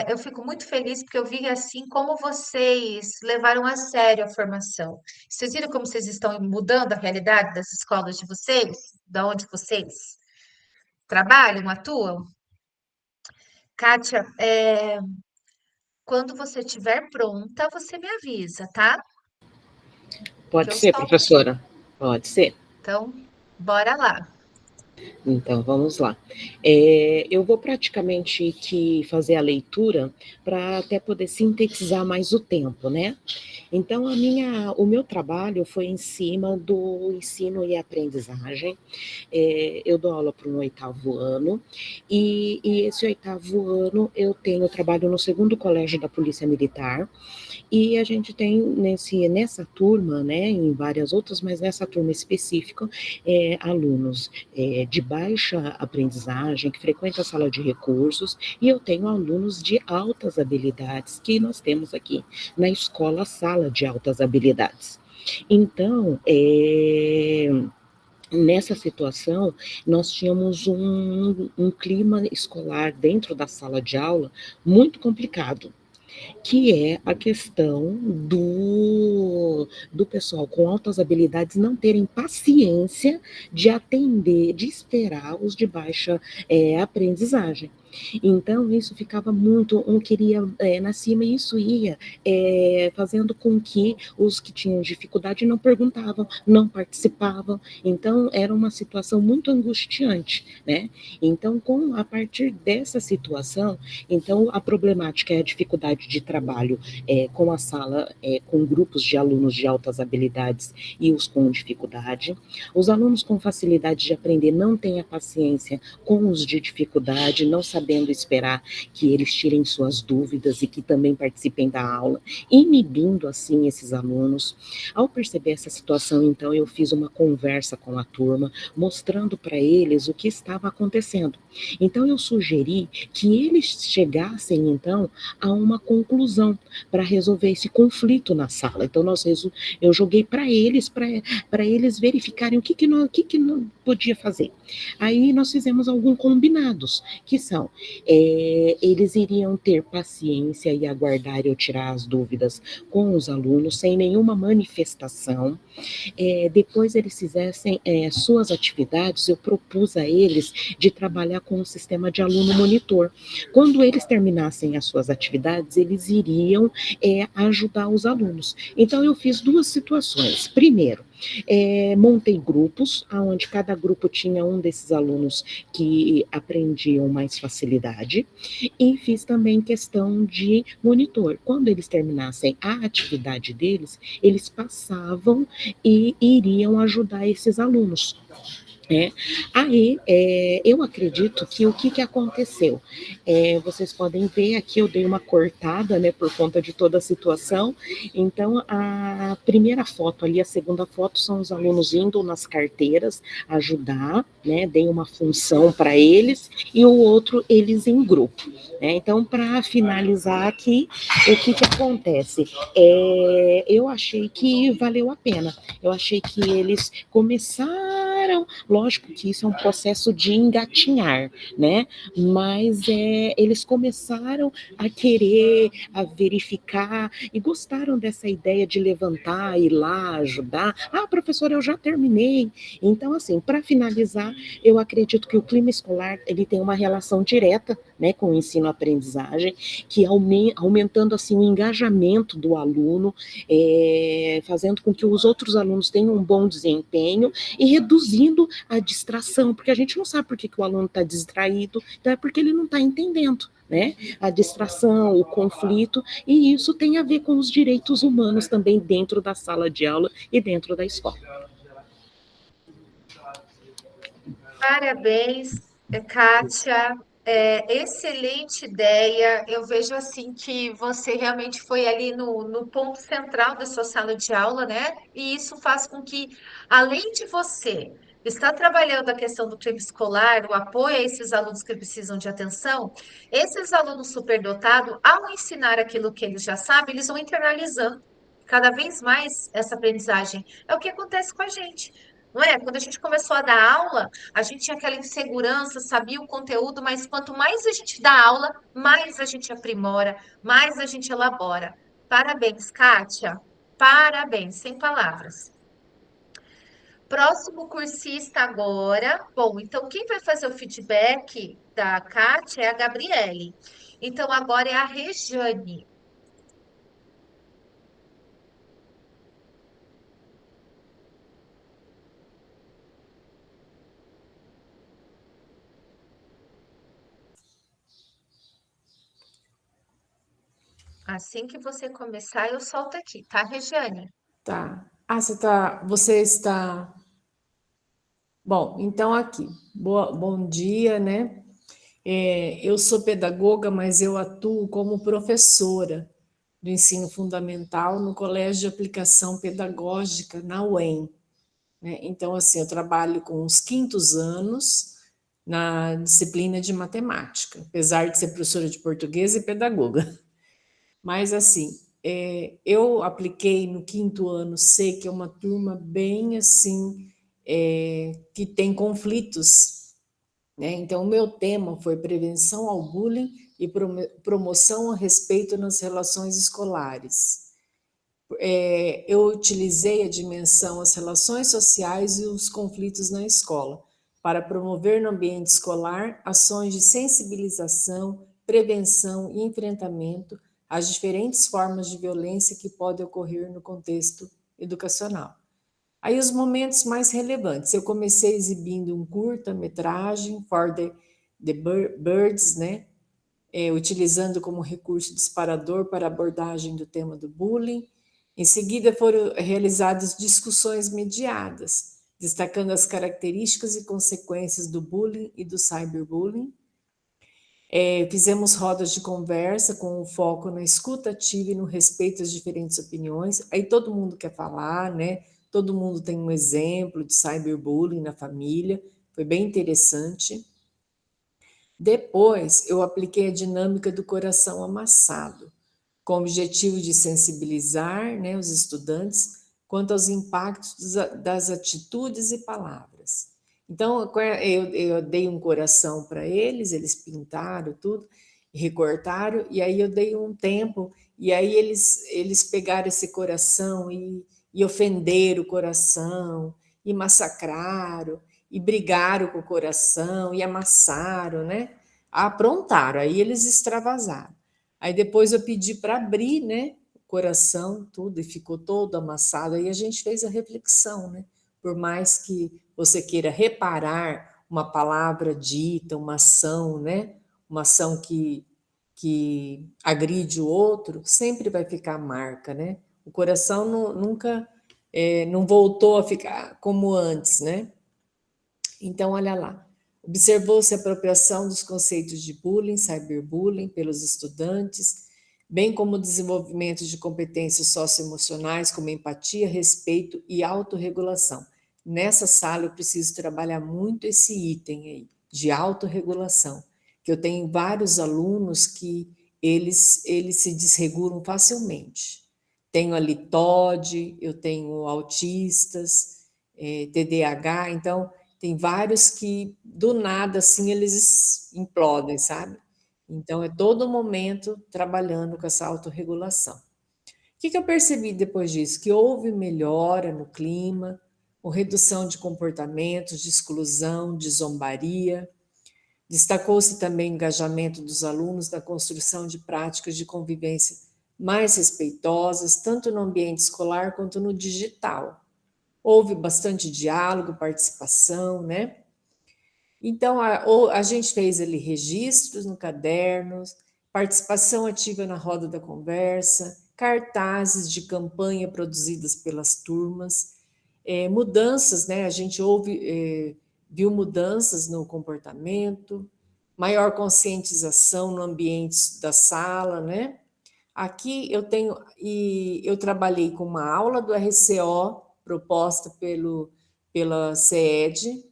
Eu fico muito feliz porque eu vi assim como vocês levaram a sério a formação. Vocês viram como vocês estão mudando a realidade das escolas de vocês? Da onde vocês trabalham, atuam? Kátia, quando você estiver pronta, você me avisa, tá? Pode ser, professora. Pode ser. Então, bora lá. Então, vamos lá. Eu vou praticamente que fazer a leitura para até poder sintetizar mais o tempo, né? Então, o meu trabalho foi em cima do ensino e aprendizagem. Eu dou aula para um 8º ano, e esse 8º ano eu trabalho no 2º colégio da Polícia Militar, e a gente tem nessa turma, né, em várias outras, mas nessa turma específica, alunos de baixa aprendizagem, que frequentam a sala de recursos, e eu tenho alunos de altas habilidades, que nós temos aqui na escola, sala de altas habilidades. Então, nessa situação, nós tínhamos um clima escolar dentro da sala de aula muito complicado, que é a questão do pessoal com altas habilidades não terem paciência de atender, de esperar os de baixa aprendizagem. Então, isso ficava muito, queria na cima, e isso ia fazendo com que os que tinham dificuldade não perguntavam, não participavam. Então, era uma situação muito angustiante, né? Então, a partir dessa situação, então, a problemática é a dificuldade de trabalho com a sala, com grupos de alunos de altas habilidades e os com dificuldade. Os alunos com facilidade de aprender não têm a paciência com os de dificuldade, não sabendo esperar que eles tirem suas dúvidas e que também participem da aula, inibindo assim esses alunos. Ao perceber essa situação, então, eu fiz uma conversa com a turma, mostrando para eles o que estava acontecendo. Então, eu sugeri que eles chegassem, então, a uma conclusão para resolver esse conflito na sala. Então, eu joguei para eles verificarem o que não podia fazer. Aí, nós fizemos alguns combinados, que são, eles iriam ter paciência e aguardar eu tirar as dúvidas com os alunos, sem nenhuma manifestação. Depois eles fizessem suas atividades, eu propus a eles de trabalhar com o sistema de aluno monitor. Quando eles terminassem as suas atividades, eles iriam ajudar os alunos. Então, eu fiz 2 situações. Primeiro, montei grupos, onde cada grupo tinha um desses alunos que aprendiam mais facilidade, e fiz também questão de monitor. Quando eles terminassem a atividade deles, eles passavam e iriam ajudar esses alunos. Aí, eu acredito que o que aconteceu? Vocês podem ver aqui, eu dei uma cortada, né, por conta de toda a situação. Então, a primeira foto ali, a segunda foto, são os alunos indo nas carteiras ajudar, né, dei uma função para eles, e o outro, eles em grupo. Então, para finalizar aqui, o que acontece? Eu achei que valeu a pena. Eu achei que eles começaram começaram, lógico que isso é um processo de engatinhar, né? Mas eles começaram a querer, a verificar e gostaram dessa ideia de levantar, ir lá, ajudar. Ah, professora, eu já terminei. Então, assim, para finalizar, eu acredito que o clima escolar ele tem uma relação direta, né, com o ensino-aprendizagem, que aumentando assim o engajamento do aluno, fazendo com que os outros alunos tenham um bom desempenho e reduzindo a distração, porque a gente não sabe por que o aluno está distraído, então é porque ele não está entendendo, né? A distração, o conflito, e isso tem a ver com os direitos humanos também dentro da sala de aula e dentro da escola. Parabéns, Kátia. Excelente ideia. Eu vejo assim que você realmente foi ali no ponto central da sua sala de aula, né? E isso faz com que, além de você estar trabalhando a questão do clima escolar, o apoio a esses alunos que precisam de atenção, esses alunos superdotados, ao ensinar aquilo que eles já sabem, eles vão internalizando cada vez mais essa aprendizagem. É o que acontece com a gente. Não é? Quando a gente começou a dar aula, a gente tinha aquela insegurança, sabia o conteúdo, mas quanto mais a gente dá aula, mais a gente aprimora, mais a gente elabora. Parabéns, Kátia. Parabéns, sem palavras. Próximo cursista agora. Bom, então quem vai fazer o feedback da Kátia é a Gabriele. Então agora é a Rejane. Assim que você começar, eu solto aqui, tá, Rejane? Tá. Ah, você está. Bom, então aqui. Bom dia, né? Eu sou pedagoga, mas eu atuo como professora do ensino fundamental no Colégio de Aplicação Pedagógica, na UEM, né? Então, assim, eu trabalho com os quintos anos na disciplina de matemática, apesar de ser professora de português e pedagoga. Mas, assim, eu apliquei no quinto ano C, que é uma turma bem, assim, que tem conflitos, né? Então, o meu tema foi prevenção ao bullying e promoção ao respeito nas relações escolares. Eu utilizei a dimensão as relações sociais e os conflitos na escola, para promover no ambiente escolar ações de sensibilização, prevenção e enfrentamento às diferentes formas de violência que podem ocorrer no contexto educacional. Aí os momentos mais relevantes, eu comecei exibindo um curta-metragem, For the Birds, né? Utilizando como recurso disparador para abordagem do tema do bullying. Em seguida foram realizadas discussões mediadas, destacando as características e consequências do bullying e do cyberbullying. Fizemos rodas de conversa com o foco na escuta ativa e no respeito às diferentes opiniões. Aí todo mundo quer falar, né? Todo mundo tem um exemplo de cyberbullying na família. Foi bem interessante. Depois, eu apliquei a dinâmica do coração amassado, com o objetivo de sensibilizar, né, os estudantes quanto aos impactos das atitudes e palavras. Então, eu dei um coração para eles pintaram tudo, recortaram, e aí eu dei um tempo, e aí eles pegaram esse coração e ofenderam o coração, e massacraram, e brigaram com o coração, e amassaram, né? Aprontaram, aí eles extravasaram. Aí depois eu pedi para abrir, né, o coração, tudo, e ficou todo amassado. Aí a gente fez a reflexão, né? Por mais que você queira reparar uma palavra dita, uma ação, né? Uma ação que agride o outro, sempre vai ficar marca, né? O coração nunca não voltou a ficar como antes, né? Então, olha lá. Observou-se a apropriação dos conceitos de bullying, cyberbullying pelos estudantes, bem como o desenvolvimento de competências socioemocionais como empatia, respeito e autorregulação. Nessa sala eu preciso trabalhar muito esse item aí, de autorregulação, que eu tenho vários alunos que eles se desregulam facilmente. Tenho ali TOD, eu tenho autistas, TDAH, então tem vários que do nada assim eles implodem, sabe? Então é todo momento trabalhando com essa autorregulação. O que eu percebi depois disso? Que houve melhora no clima, com redução de comportamentos, de exclusão, de zombaria. Destacou-se também o engajamento dos alunos na construção de práticas de convivência mais respeitosas, tanto no ambiente escolar quanto no digital. Houve bastante diálogo, participação, né? Então, a gente fez ali registros no cadernos, participação ativa na roda da conversa, cartazes de campanha produzidas pelas turmas, mudanças, né? A gente viu mudanças no comportamento, maior conscientização no ambiente da sala, né? Aqui eu trabalhei com uma aula do RCO proposta pela CED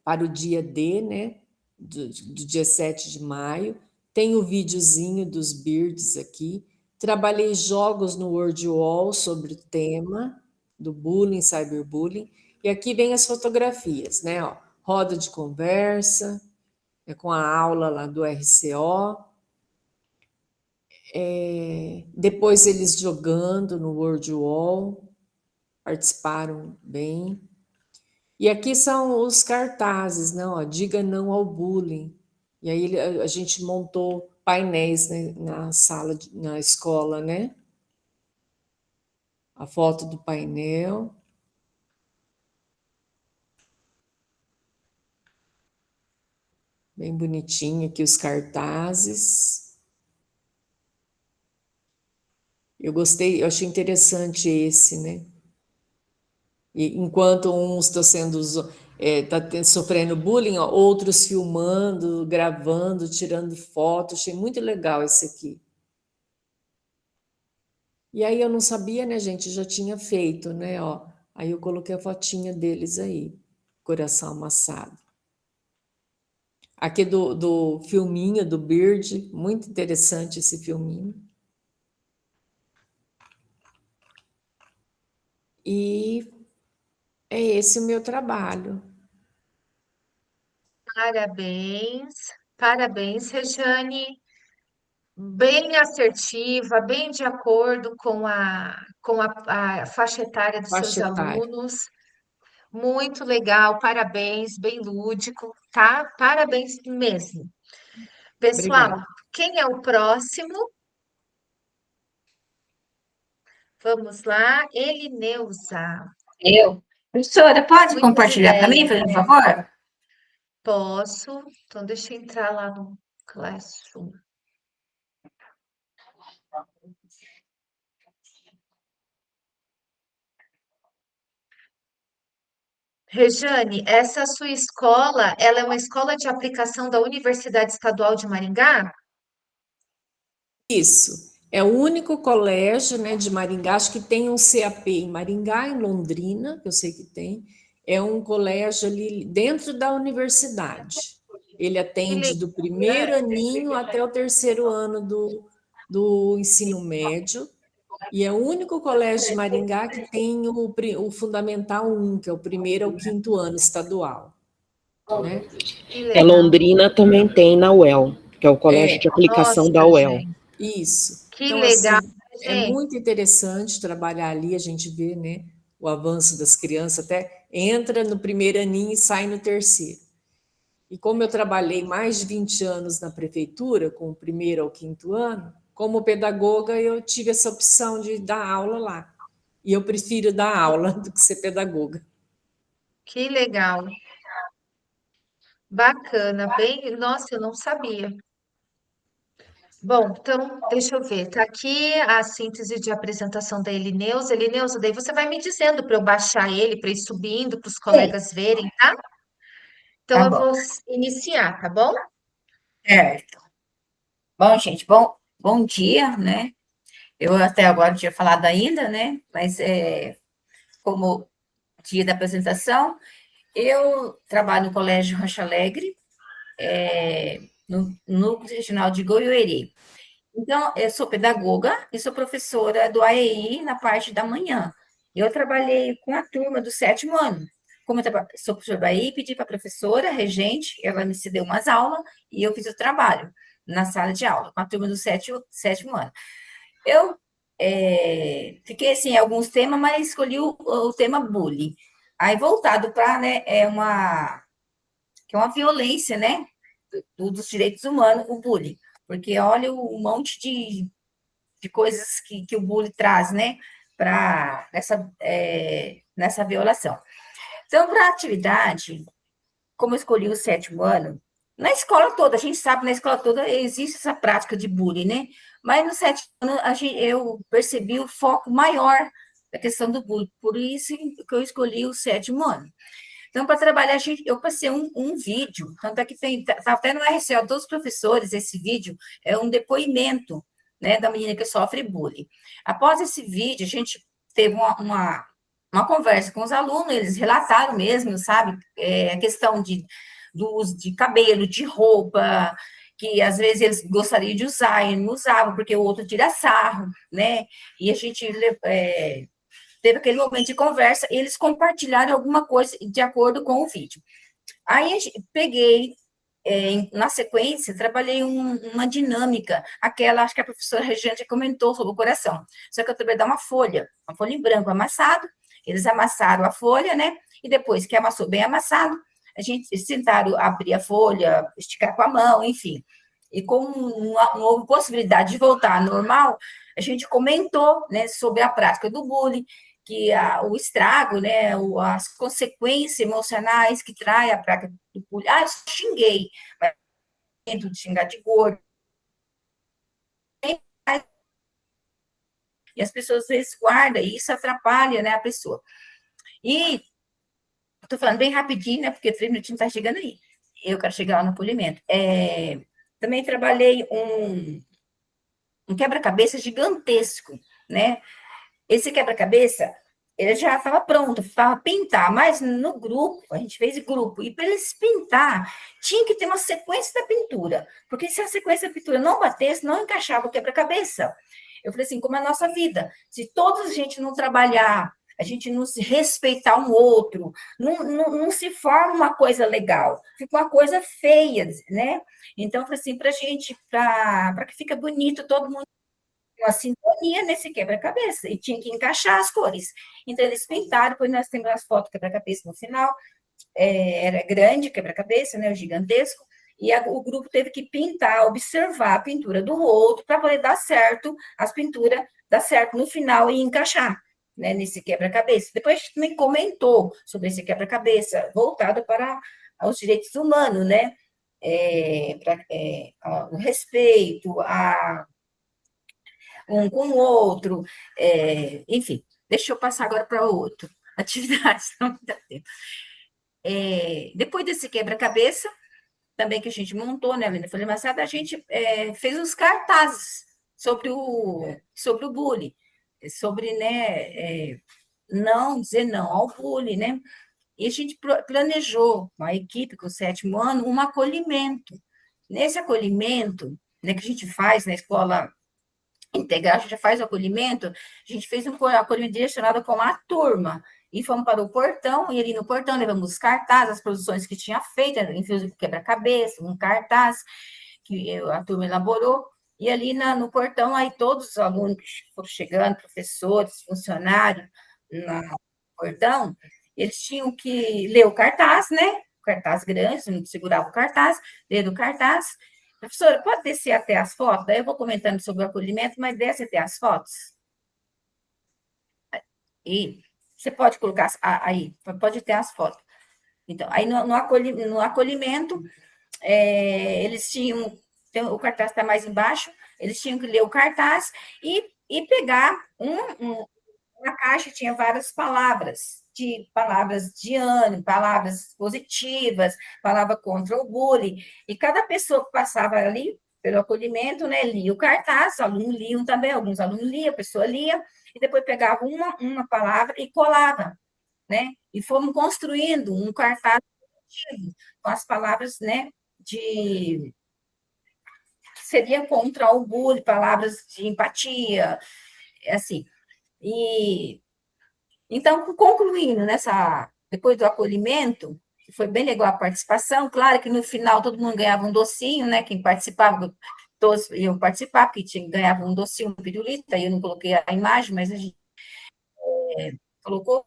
para o dia D, né? Do dia 7 de maio. Tem o videozinho dos Birds aqui. Trabalhei jogos no WordWall sobre o tema do bullying, cyberbullying. E aqui vem as fotografias, né? Ó, roda de conversa, com a aula lá do RCO. Depois eles jogando no WordWall, participaram bem. E aqui são os cartazes, né? Ó, diga não ao bullying. E aí a gente montou painéis, né, na sala, na escola, né? A foto do painel. Bem bonitinho aqui os cartazes. Eu gostei, eu achei interessante esse, né? E enquanto uns estão sofrendo bullying, ó, outros filmando, gravando, tirando foto. Achei muito legal esse aqui. E aí eu não sabia, né, gente? Já tinha feito, né? Ó, aí eu coloquei a fotinha deles aí, coração amassado. Aqui do filminho do Bird, muito interessante esse filminho. E é esse o meu trabalho. Parabéns, parabéns, Rejane. Bem assertiva, bem de acordo com a faixa etária dos seus Faixa etária. alunos. Muito legal, parabéns, bem lúdico, tá? Parabéns mesmo. Pessoal, Obrigada. quem é o próximo? Vamos lá, Elineuza. Eu. Professora, pode Muitas compartilhar para mim, ideias. por favor? Posso? Então, deixa eu entrar lá no Classroom. Rejane, essa sua escola, ela é uma escola de aplicação da Universidade Estadual de Maringá? Isso. É o único colégio, né, de Maringá, acho que tem um CAP em Maringá, em Londrina, que eu sei que tem. É um colégio ali dentro da universidade. Ele atende do primeiro aninho até o terceiro ano do ensino médio. E é o único colégio de Maringá que tem o Fundamental 1, que é o primeiro ao quinto ano estadual. Né? Que legal. Londrina também tem na UEL, que é o Colégio de Aplicação Nossa, da UEL. gente, Isso. que Então, legal, assim, é gente. muito interessante trabalhar ali, a gente vê, né, o avanço das crianças, até entra no primeiro aninho e sai no terceiro. E como eu trabalhei mais de 20 anos na prefeitura, com o primeiro ao quinto ano, como pedagoga, eu tive essa opção de dar aula lá. E eu prefiro dar aula do que ser pedagoga. Que legal. Bacana, bem. Nossa, eu não sabia. Bom, então, deixa eu ver. Tá aqui a síntese de apresentação da Elineuza. Elineuza, daí você vai me dizendo para eu baixar ele, para ir subindo, para os Sim, colegas verem, tá? Então, tá eu bom. vou iniciar, tá bom? Certo. Bom, gente, bom dia, né? Eu até agora não tinha falado ainda, né? Mas como dia da apresentação, eu trabalho no Colégio Rocha Alegre, no Núcleo Regional de Goiuerê. Então, eu sou pedagoga e sou professora do AEI na parte da manhã. Eu trabalhei com a turma do 7º ano. Como eu sou professora aí, pedi para a professora, regente, ela me cedeu umas aulas e eu fiz o trabalho na sala de aula, com a turma do 7º ano. Eu fiquei assim, em alguns temas, mas escolhi o tema bullying. Aí, voltado para, né, que é uma violência, né, dos direitos humanos, o bullying. Porque olha o monte de coisas que o bullying traz, né, para nessa violação. Então, para a atividade, como eu escolhi o 7º ano, na escola toda, a gente sabe, na escola toda existe essa prática de bullying, né? Mas no 7º ano, eu percebi o foco maior da questão do bullying, por isso que eu escolhi o 7º ano. Então, para trabalhar, eu passei um vídeo, tanto é que está até no RCO, todos os professores, esse vídeo é um depoimento, né, da menina que sofre bullying. Após esse vídeo, a gente teve uma conversa com os alunos, eles relataram mesmo, sabe, a questão do uso de cabelo, de roupa, que às vezes eles gostariam de usar e não usavam, porque o outro tira sarro, né, e a gente teve aquele momento de conversa, e eles compartilharam alguma coisa de acordo com o vídeo. Aí peguei, na sequência, trabalhei uma dinâmica, acho que a professora Regiane comentou sobre o coração, só que eu também dar uma folha em branco amassado, eles amassaram a folha, né, e depois que amassou bem amassado, eles tentaram abrir a folha, esticar com a mão, enfim, e como não houve possibilidade de voltar ao normal, a gente comentou, né, sobre a prática do bullying, que o estrago, né, as consequências emocionais que traz a prática do bullying. Eu xinguei, mas de xingar de gordo. E as pessoas às vezes guardam, e isso atrapalha, né, a pessoa. E estou falando bem rapidinho, né, porque 3 minutinhos está chegando aí. Eu quero chegar lá no polimento. Também trabalhei um quebra-cabeça gigantesco, né? Esse quebra-cabeça, ele já estava pronto, estava pintar, mas no grupo, a gente fez grupo, e para eles pintar, tinha que ter uma sequência da pintura, porque se a sequência da pintura não batesse, não encaixava o quebra-cabeça. Eu falei assim, como é a nossa vida, se toda a gente não trabalhar, a gente não se respeitar um outro, não se forma uma coisa legal, fica uma coisa feia, né? Então, eu falei assim, para que fique bonito, todo mundo uma sintonia nesse quebra-cabeça, e tinha que encaixar as cores. Então, eles pintaram, depois nós temos as fotos do quebra-cabeça no final, era grande quebra-cabeça, né, o gigantesco, e o grupo teve que pintar, observar a pintura do outro, para poder dar certo, as pinturas dar certo no final e encaixar, né, nesse quebra-cabeça. Depois a gente também comentou sobre esse quebra-cabeça, voltado para os direitos humanos, né, o respeito, um com o outro, enfim, deixa eu passar agora para outro. Atividades, não dá tempo. Depois desse quebra-cabeça, também que a gente montou, né, Helena Folha Massada, a gente fez uns cartazes sobre o bullying, sobre, né, não dizer não ao bullying, né? E a gente planejou, com a equipe, com o 7º ano, um acolhimento. Nesse acolhimento, né, que a gente faz na escola integral, a gente já faz o acolhimento, a gente fez um acolhimento direcionado com a turma, e fomos para o portão, e ali no portão levamos os cartazes, as produções que tinha feito, inclusive quebra-cabeça, um cartaz que a turma elaborou, e ali no portão, aí todos os alunos que foram chegando, professores, funcionários, no portão, eles tinham que ler o cartaz, né? O cartaz grande, não segurava o cartaz, ler o cartaz. Professora, pode descer até as fotos? Daí eu vou comentando sobre o acolhimento, mas desce até as fotos. E você pode colocar aí, pode ter as fotos. Então, aí no acolhimento, eles tinham, o cartaz está mais embaixo, eles tinham que ler o cartaz e pegar uma caixa, tinha várias palavras de ânimo, palavras positivas, palavra contra o bullying, e cada pessoa que passava ali pelo acolhimento, né, lia o cartaz, os alunos liam também, alguns alunos liam, a pessoa lia, e depois pegava uma palavra e colava, né, e fomos construindo um cartaz com as palavras, né, que seria contra o bullying, palavras de empatia, assim, e Então, concluindo depois do acolhimento, que foi bem legal a participação, claro que no final todo mundo ganhava um docinho, né? Quem participava, todos iam participar, porque ganhava um docinho, um pirulito, aí eu não coloquei a imagem, mas a gente colocou.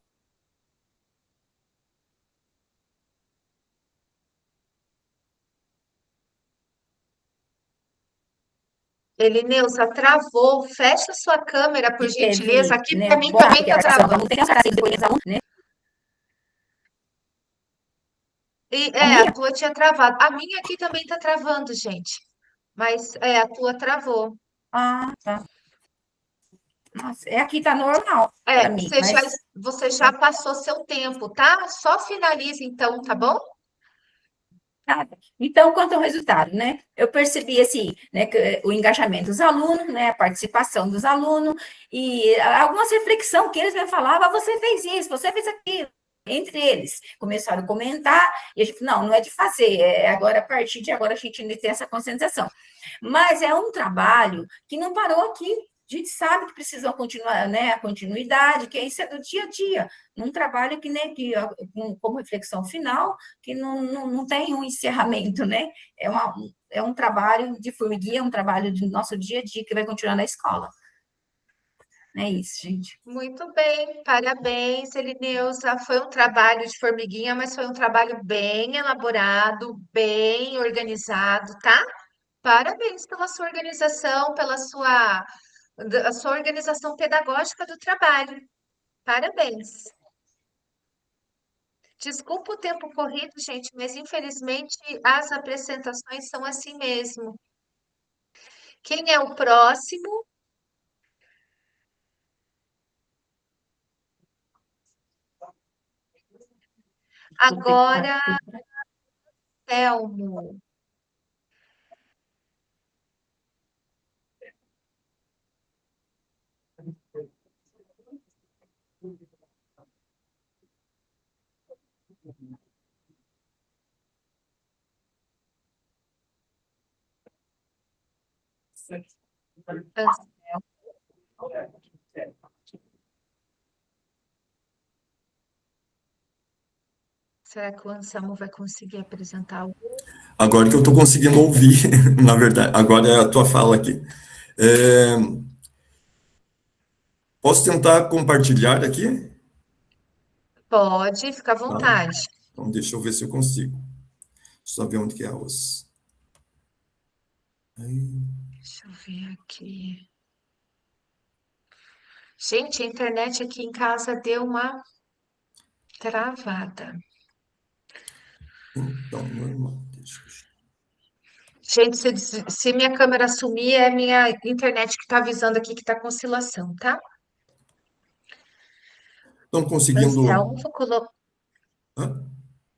Elineusa, travou. Fecha sua câmera, por Que gentileza. teve, Aqui né, para mim boa também está interação, travando. não tem essa assim, depois né? A A minha? tua tinha travado. A minha aqui também está travando, gente. Mas a tua travou. Ah, tá. Nossa, aqui tá normal para mim, mas Você já passou seu tempo, tá? Só finaliza então, tá bom? nada. Então, quanto ao resultado, né? Eu percebi assim, né, que o engajamento dos alunos, né, a participação dos alunos e algumas reflexões que eles me falavam, você fez isso, você fez aquilo. Entre eles, começaram a comentar, e a gente, não é de fazer, agora, a partir de agora, a gente tem essa conscientização. Mas é um trabalho que não parou aqui. A gente sabe que precisa continuar, né, a continuidade, que isso é do dia a dia, num trabalho que, né, como reflexão final, que não tem um encerramento, né? É um trabalho de formiguinha, um trabalho do nosso dia a dia que vai continuar na escola. É isso, gente. Muito bem, parabéns, Elineusa. Foi um trabalho de formiguinha, mas foi um trabalho bem elaborado, bem organizado, tá? Parabéns pela sua organização, a sua organização pedagógica do trabalho. Parabéns. Desculpa o tempo corrido, gente, mas infelizmente as apresentações são assim mesmo. Quem é o próximo? Agora, Telmo. Será que o Anselmo vai conseguir apresentar o... Agora que eu estou conseguindo ouvir, na verdade, agora é a tua fala aqui. Posso tentar compartilhar aqui? Pode, fica à Tá. vontade. Então, deixa eu ver se eu consigo. Só ver onde que é os... Deixa eu ver aqui. Gente, a internet aqui em casa deu uma travada. Então, normal. Deixa eu... Gente, se minha câmera sumir, é minha internet que está avisando aqui que está com oscilação, tá? Estão conseguindo... Anselmo, vou colocar. Hã?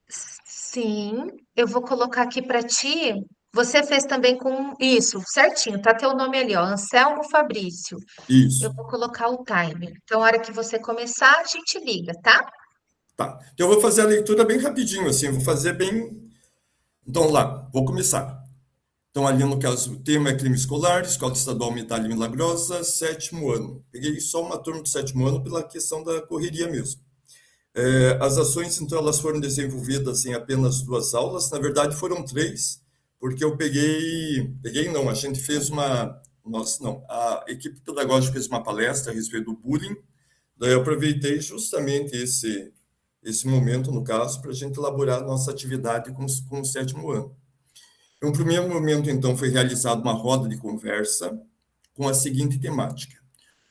Sim, eu vou colocar aqui para ti. Você fez também com isso, certinho, tá teu nome ali, ó, Anselmo Fabrício. Eu Isso. vou colocar o timer. Então, a hora que você começar, a gente liga, tá? Tá. Então, eu vou fazer a leitura bem rapidinho, assim, vou fazer bem... Então, lá, vou começar. Então, ali no caso, o tema é crime escolar, Escola Estadual Medalha Milagrosa, 7º ano. Peguei só uma turma do 7º ano pela questão da correria mesmo. As ações, então, elas foram desenvolvidas em apenas 2 aulas, na verdade foram 3, porque eu não, a gente fez a equipe pedagógica fez uma palestra a respeito do bullying, daí eu aproveitei justamente esse momento, no caso, para a gente elaborar a nossa atividade com o 7º ano. Em um primeiro momento, então, foi realizada uma roda de conversa com a seguinte temática: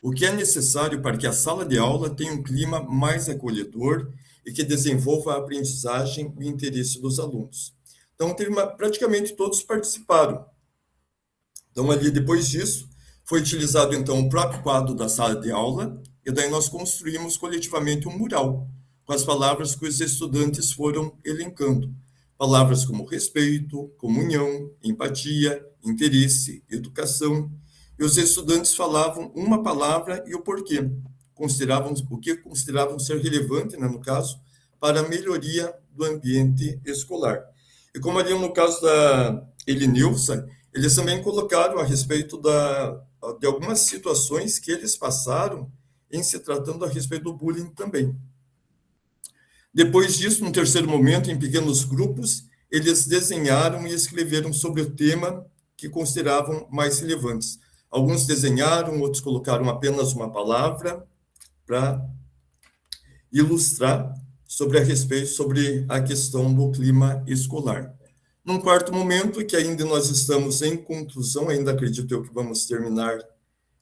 o que é necessário para que a sala de aula tenha um clima mais acolhedor e que desenvolva a aprendizagem e o interesse dos alunos. Então, praticamente todos participaram. Então, ali, depois disso, foi utilizado, então, o próprio quadro da sala de aula, e daí nós construímos coletivamente um mural, com as palavras que os estudantes foram elencando. Palavras como respeito, comunhão, empatia, interesse, educação. E os estudantes falavam uma palavra e o porquê. O que consideravam ser relevante, né, no caso, para a melhoria do ambiente escolar. E como ali no caso da Elinilson, eles também colocaram a respeito de algumas situações que eles passaram em se tratando a respeito do bullying também. Depois disso, num terceiro momento, em pequenos grupos, eles desenharam e escreveram sobre o tema que consideravam mais relevantes. Alguns desenharam, outros colocaram apenas uma palavra para ilustrar sobre a questão do clima escolar. Num quarto momento, que ainda nós estamos em conclusão, ainda acredito eu que vamos terminar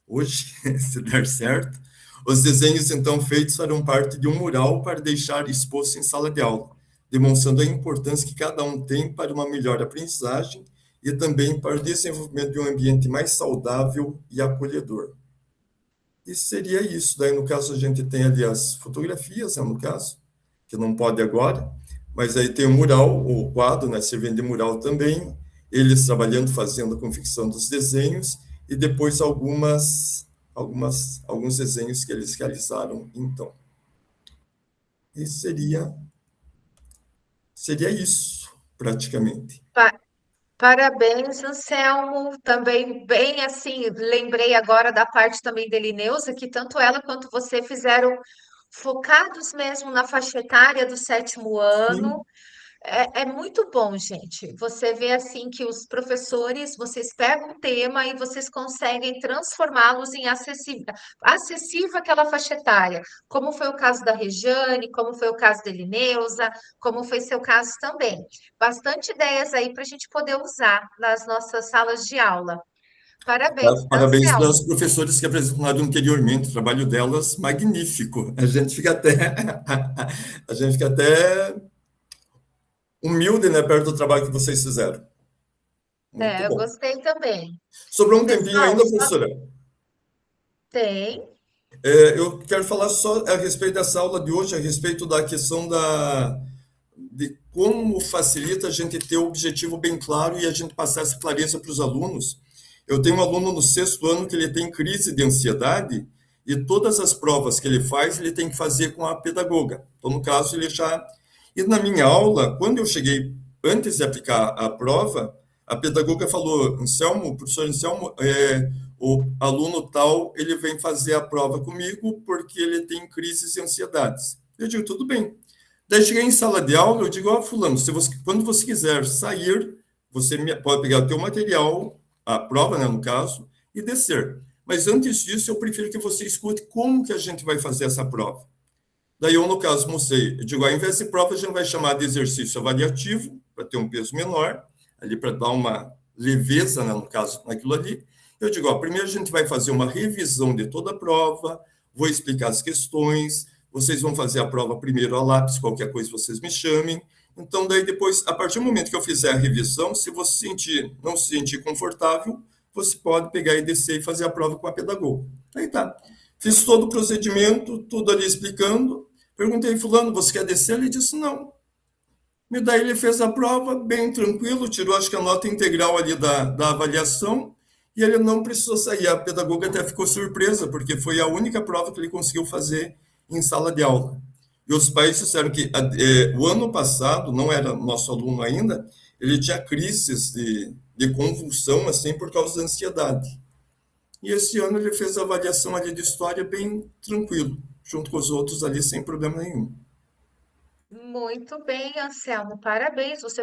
hoje, se der certo, os desenhos então feitos farão parte de um mural para deixar exposto em sala de aula, demonstrando a importância que cada um tem para uma melhor aprendizagem e também para o desenvolvimento de um ambiente mais saudável e acolhedor. E seria isso. Daí, no caso, a gente tem ali as fotografias, né, no caso, que não pode agora, mas aí tem o mural, o quadro, né, servindo de mural também, eles trabalhando, fazendo a confecção dos desenhos, e depois alguns desenhos que eles realizaram, então. E seria isso, praticamente. Parabéns, Anselmo. Também bem assim, lembrei agora da parte também da Elineusa, que tanto ela quanto você fizeram focados mesmo na faixa etária do 7º ano. Sim. É muito bom, gente. Você vê assim que os professores, vocês pegam um tema e vocês conseguem transformá-los em acessível àquela faixa etária, como foi o caso da Rejane, como foi o caso da Elineusa, como foi seu caso também. Bastante ideias aí para a gente poder usar nas nossas salas de aula. Parabéns, Parabéns para Anselmo. as professoras que apresentaram anteriormente, o trabalho delas magnífico. A gente fica até humilde, né, perto do trabalho que vocês fizeram. Muito Eu bom. gostei também. Sobrou um tempinho Pessoal, ainda, professora? tem. Eu quero falar só a respeito dessa aula de hoje, a respeito da questão de como facilita a gente ter o objetivo bem claro e a gente passar essa clareza para os alunos. Eu tenho um aluno no 6º ano que ele tem crise de ansiedade e todas as provas que ele faz, ele tem que fazer com a pedagoga. Então, no caso, ele já... E na minha aula, quando eu cheguei, antes de aplicar a prova, a pedagoga falou, Anselmo, professor Anselmo, o aluno tal, ele vem fazer a prova comigo porque ele tem crises e ansiedades. Eu digo, tudo bem. Daí cheguei em sala de aula, eu digo, fulano, quando você quiser sair, você pode pegar o teu material, a prova, né, no caso, e descer. Mas antes disso, eu prefiro que você escute como que a gente vai fazer essa prova. Daí eu, no caso, mostrei, eu digo, ao invés de prova, a gente vai chamar de exercício avaliativo, para ter um peso menor, ali para dar uma leveza, né, no caso, naquilo ali. Eu digo, primeiro a gente vai fazer uma revisão de toda a prova, vou explicar as questões, vocês vão fazer a prova primeiro a lápis, qualquer coisa vocês me chamem. Então, daí depois, a partir do momento que eu fizer a revisão, se você não se sentir confortável, você pode pegar e descer e fazer a prova com a pedagoga. Aí tá. Fiz todo o procedimento, tudo ali explicando. Perguntei, fulano, você quer descer? Ele disse, não. E daí ele fez a prova, bem tranquilo, tirou acho que a nota integral ali da avaliação, e ele não precisou sair. A pedagoga até ficou surpresa, porque foi a única prova que ele conseguiu fazer em sala de aula. E os pais disseram que o ano passado, não era nosso aluno ainda, ele tinha crises de convulsão, assim, por causa da ansiedade. E esse ano ele fez a avaliação ali de história bem tranquilo, junto com os outros ali, sem problema nenhum. Muito bem, Anselmo, parabéns. Você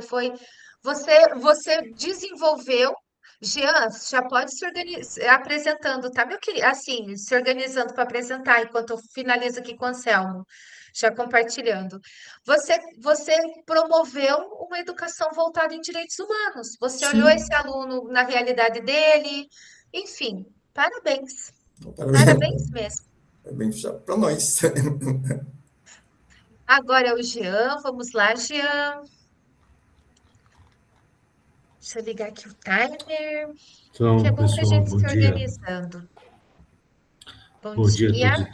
desenvolveu. Jean, já pode se apresentando, tá, meu querido? Assim, se organizando para apresentar enquanto eu finalizo aqui com o Anselmo, já compartilhando. Você promoveu uma educação voltada em direitos humanos. Você olhou esse aluno na realidade dele, enfim, parabéns. Parabéns mesmo. Parabéns para nós. Agora é o Jean, vamos lá, Jean. Deixa eu ligar aqui o timer, Então, que é bom para a pessoal, gente bom se dia. organizando. Bom dia a todos e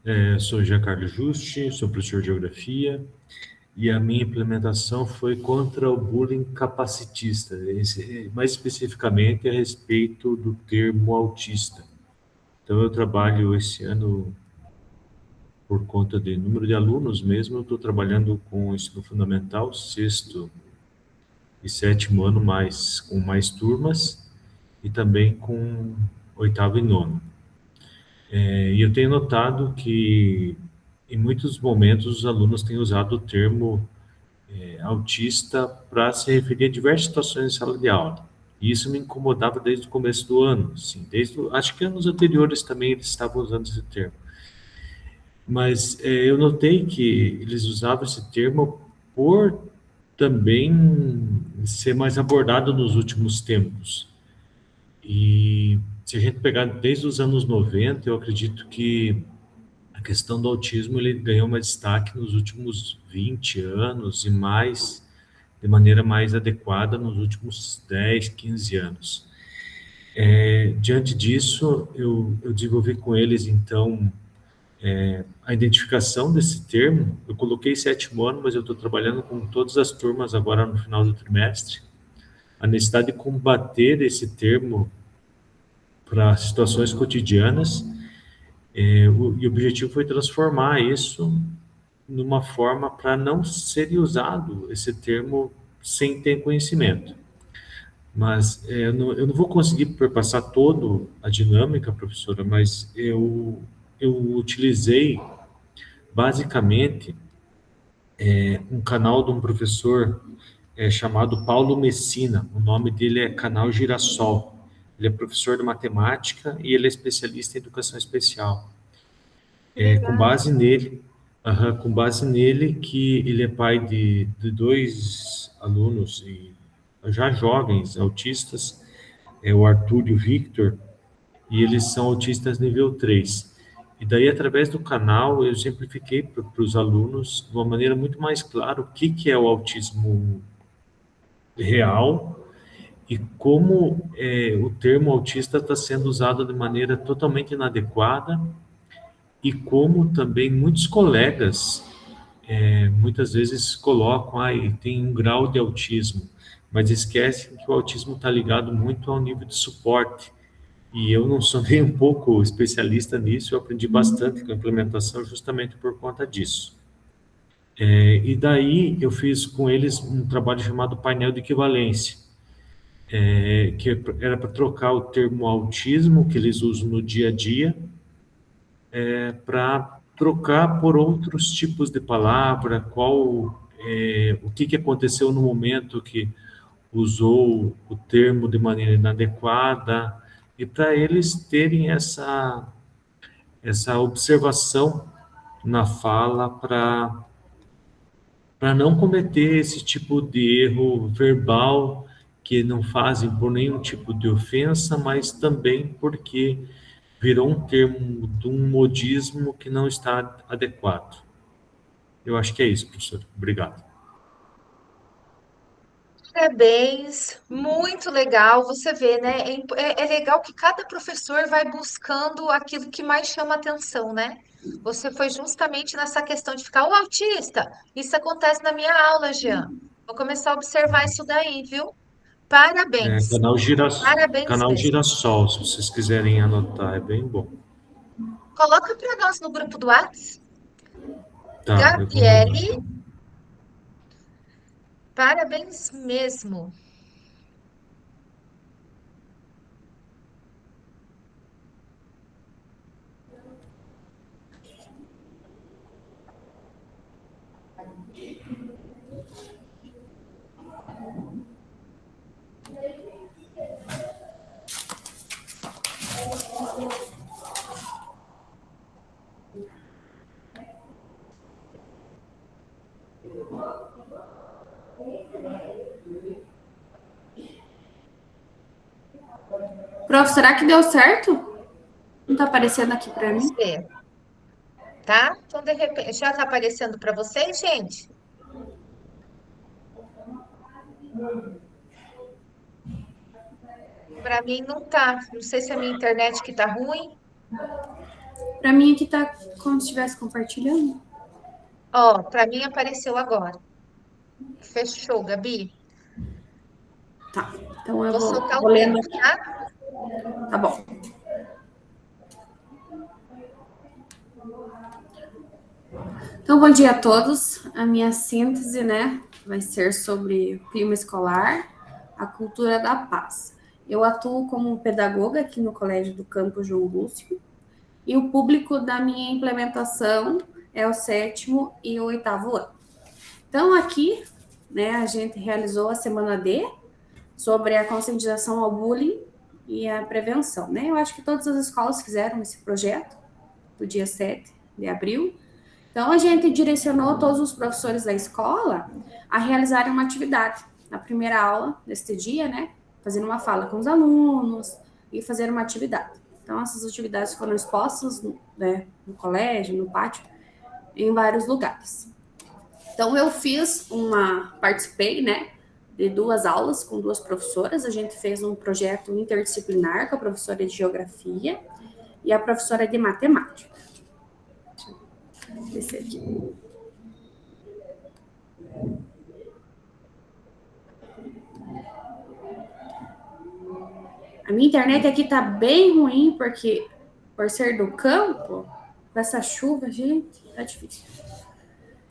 todas. Sou Jean Carlos Juste, sou professor de Geografia, e a minha implementação foi contra o bullying capacitista, mais especificamente a respeito do termo autista. Então, eu trabalho esse ano, por conta de número de alunos mesmo, eu estou trabalhando com o ensino fundamental, 6º e 7º ano, com mais turmas, e também com 8º e 9º. E eu tenho notado que, em muitos momentos, os alunos têm usado o termo autista para se referir a diversas situações em sala de aula. E isso me incomodava desde o começo do ano, assim, acho que anos anteriores também eles estavam usando esse termo. Mas eu notei que eles usavam esse termo por também ser mais abordado nos últimos tempos. E se a gente pegar desde os anos 90, eu acredito que a questão do autismo ele ganhou mais destaque nos últimos 20 anos e mais, de maneira mais adequada nos últimos 10, 15 anos. Diante disso, eu desenvolvi com eles, então, a identificação desse termo. Eu coloquei 7º ano, mas eu estou trabalhando com todas as turmas agora no final do trimestre. A necessidade de combater esse termo para situações cotidianas, e o objetivo foi transformar isso numa forma para não ser usado esse termo sem ter conhecimento. Mas eu não vou conseguir perpassar toda a dinâmica, professora, mas eu utilizei basicamente um canal de um professor chamado Paulo Messina. O nome dele é Canal Girassol. Ele é professor de matemática e ele é especialista em educação especial. Com base nele, que ele é pai de 2 alunos e já jovens autistas, o Arthur e o Victor, e eles são autistas nível 3. E daí, através do canal, eu simplifiquei para os alunos, de uma maneira muito mais clara, o que é o autismo real e como o termo autista está sendo usado de maneira totalmente inadequada e como também muitos colegas muitas vezes colocam, tem um grau de autismo, mas esquecem que o autismo está ligado muito ao nível de suporte. E eu não sou nem um pouco especialista nisso, eu aprendi bastante com a implementação justamente por conta disso. E daí eu fiz com eles um trabalho chamado painel de equivalência, que era para trocar o termo autismo, que eles usam no dia a dia, para trocar por outros tipos de palavra, o que aconteceu no momento que usou o termo de maneira inadequada, e para eles terem essa observação na fala para não cometer esse tipo de erro verbal que não fazem por nenhum tipo de ofensa, mas também porque virou um termo de um modismo que não está adequado. Eu acho que é isso, professor. Obrigado. Parabéns, muito legal. Você vê, né? É legal que cada professor vai buscando aquilo que mais chama atenção, né? Você foi justamente nessa questão de ficar, o autista, isso acontece na minha aula, Jean. Vou começar a observar isso daí, viu? Parabéns, parabéns Canal mesmo. Girassol, se vocês quiserem anotar, é bem bom. Coloca para nós no grupo do Whats. Tá, eu vou mandar. Gabriele, parabéns mesmo. Prof, será que deu certo? Não está aparecendo aqui para mim? Vamos ver, tá? Então, de repente, já está aparecendo para vocês, gente? Para mim não tá. Não sei se é a minha internet que tá ruim. Para mim aqui tá como se estivesse compartilhando. Ó, para mim apareceu agora. Fechou, Gabi. Tá, então eu Vou soltar vou o lendo link, aqui. tá? Tá bom. Então, bom dia a todos. A minha síntese, né, vai ser sobre o clima escolar, a cultura da paz. Eu atuo como pedagoga aqui no Colégio do Campo João Lúcio e o público da minha implementação é o 7º e o 8º ano. Então, aqui, né, a gente realizou a semana D sobre a conscientização ao bullying e a prevenção, né? Eu acho que todas as escolas fizeram esse projeto do dia 7 de abril. Então, a gente direcionou todos os professores da escola a realizarem uma atividade. Na primeira aula deste dia, né, fazendo uma fala com os alunos e fazer uma atividade. Então, essas atividades foram expostas, né, no colégio, no pátio, em vários lugares. Então, eu participei, né, de 2 aulas com 2 professoras. A gente fez um projeto interdisciplinar com a professora de Geografia e a professora de Matemática. Deixa eu descer aqui. A minha internet aqui tá bem ruim, porque por ser do campo, com essa chuva, gente, tá difícil.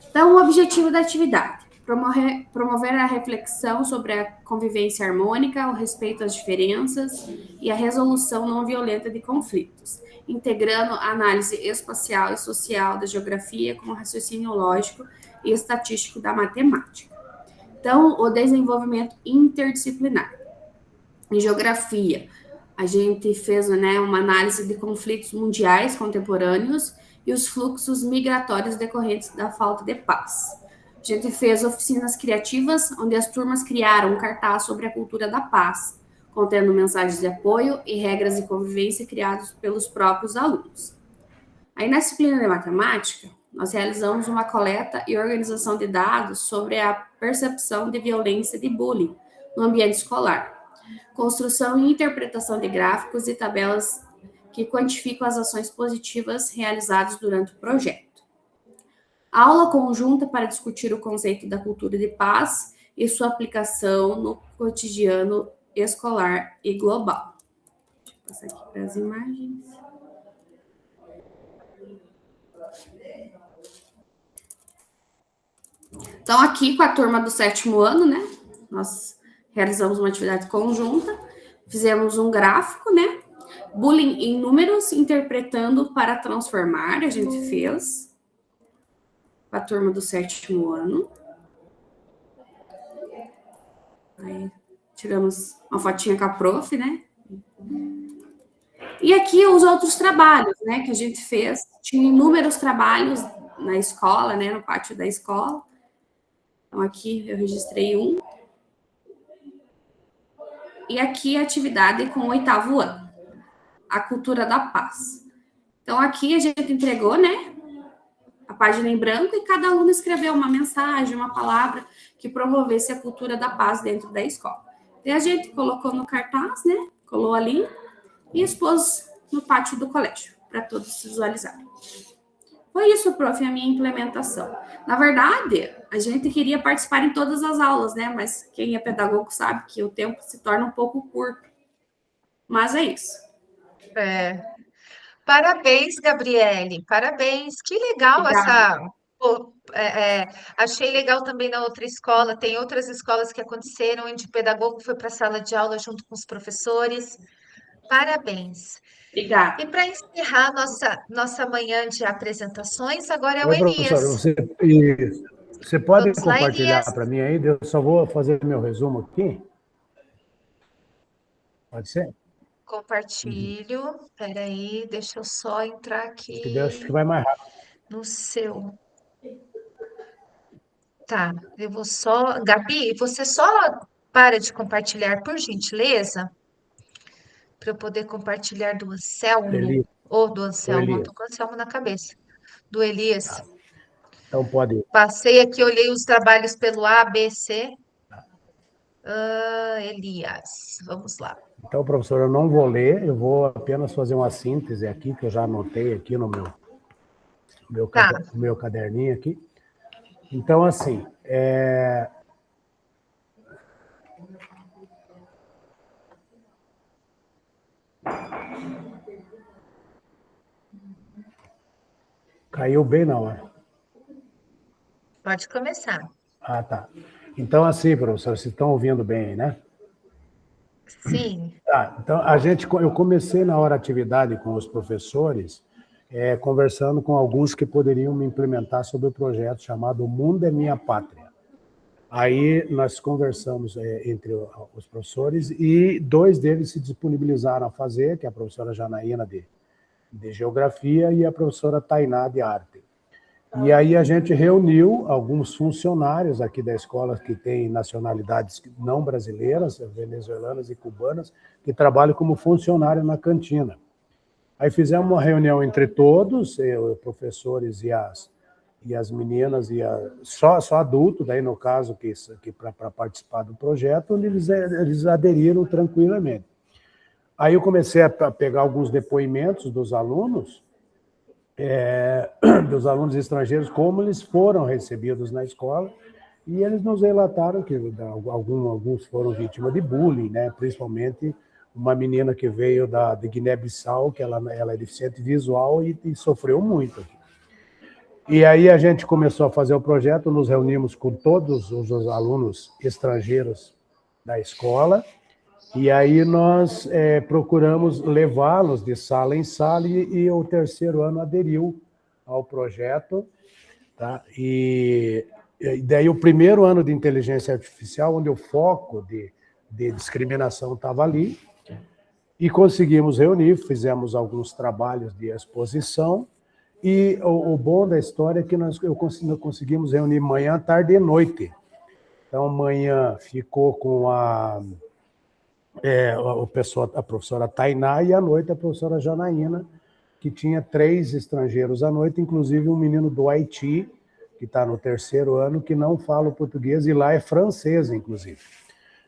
Então, o objetivo da atividade: promover a reflexão sobre a convivência harmônica, o respeito às diferenças e a resolução não violenta de conflitos, integrando a análise espacial e social da geografia com o raciocínio lógico e estatístico da matemática. Então, o desenvolvimento interdisciplinar. Em geografia, a gente fez, né, uma análise de conflitos mundiais contemporâneos e os fluxos migratórios decorrentes da falta de paz. A gente fez oficinas criativas, onde as turmas criaram um cartaz sobre a cultura da paz, contendo mensagens de apoio e regras de convivência criados pelos próprios alunos. Aí, na disciplina de matemática, nós realizamos uma coleta e organização de dados sobre a percepção de violência e de bullying no ambiente escolar, construção e interpretação de gráficos e tabelas que quantificam as ações positivas realizadas durante o projeto. Aula conjunta para discutir o conceito da cultura de paz e sua aplicação no cotidiano escolar e global. Deixa eu passar aqui para as imagens. Então, aqui com a turma do 7º ano, né, nós realizamos uma atividade conjunta, fizemos um gráfico, né, bullying em números, interpretando para transformar, a gente fez com a turma do 7º ano. Aí, tiramos uma fotinha com a prof, né? E aqui os outros trabalhos, né, que a gente fez. Tinha inúmeros trabalhos na escola, né, no pátio da escola. Então, aqui eu registrei um. E aqui a atividade com o 8º ano, a cultura da paz. Então, aqui a gente entregou, né, a página em branco e cada aluno escreveu uma mensagem, uma palavra que promovesse a cultura da paz dentro da escola. E a gente colocou no cartaz, né, colou ali e expôs no pátio do colégio, para todos visualizarem. Foi isso, prof, a minha implementação. Na verdade, a gente queria participar em todas as aulas, né? Mas quem é pedagogo sabe que o tempo se torna um pouco curto. Mas é isso. Parabéns, Gabriele, parabéns. Que legal Obrigada. achei legal também na outra escola. Tem outras escolas que aconteceram, onde o pedagogo foi para a sala de aula junto com os professores. Parabéns. Obrigada. E para encerrar nossa manhã de apresentações, agora é o Oi, Elias. professora, você pode Vamos lá, compartilhar Elias. para mim ainda? Eu só vou fazer meu resumo aqui. Pode ser? Compartilho. Espera aí, deixa eu só entrar Acho que aqui vai mais rápido. no seu. Tá, eu vou só. Gabi, você só para de compartilhar, por gentileza, para eu poder compartilhar do Anselmo. Elias. Ou do Anselmo, Elias. estou com o Anselmo na cabeça. Do Elias. Então pode ir. Passei aqui, olhei os trabalhos pelo A, B, C. Elias, vamos lá. Então, professor, eu não vou ler, eu vou apenas fazer uma síntese aqui, que eu já anotei aqui no meu caderninho aqui. Então, assim, caiu bem na hora. Pode começar. Ah, tá. Então, assim, professor, vocês estão ouvindo bem, né? Sim. Tá, então, eu comecei na hora atividade com os professores conversando com alguns que poderiam me implementar sobre o projeto chamado O Mundo é Minha Pátria. Aí nós conversamos entre os professores e 2 deles se disponibilizaram a fazer, que é a professora Janaína de Geografia e a professora Tainá de Arte. E aí a gente reuniu alguns funcionários aqui da escola que têm nacionalidades não brasileiras, venezuelanas e cubanas, que trabalham como funcionário na cantina. Aí fizemos uma reunião entre todos, professores e as meninas, só adulto, daí no caso, que para participar do projeto, eles aderiram tranquilamente. Aí eu comecei a pegar alguns depoimentos dos alunos estrangeiros, como eles foram recebidos na escola, e eles nos relataram que alguns foram vítimas de bullying, né? Principalmente uma menina que veio de Guiné-Bissau, que ela é deficiente visual e sofreu muito. E aí a gente começou a fazer o projeto, nos reunimos com todos os alunos estrangeiros da escola, e aí nós procuramos levá-los de sala em sala, e o 3º ano aderiu ao projeto, tá? E daí o 1º ano de inteligência artificial, onde o foco de discriminação estava ali, e conseguimos reunir, fizemos alguns trabalhos de exposição, e o bom da história é que nós conseguimos reunir manhã, tarde e noite. Então, amanhã ficou com a professora Tainá, e à noite a professora Janaína, que tinha 3 estrangeiros à noite, inclusive um menino do Haiti, que está no 3º ano, que não fala o português, e lá é francês, inclusive,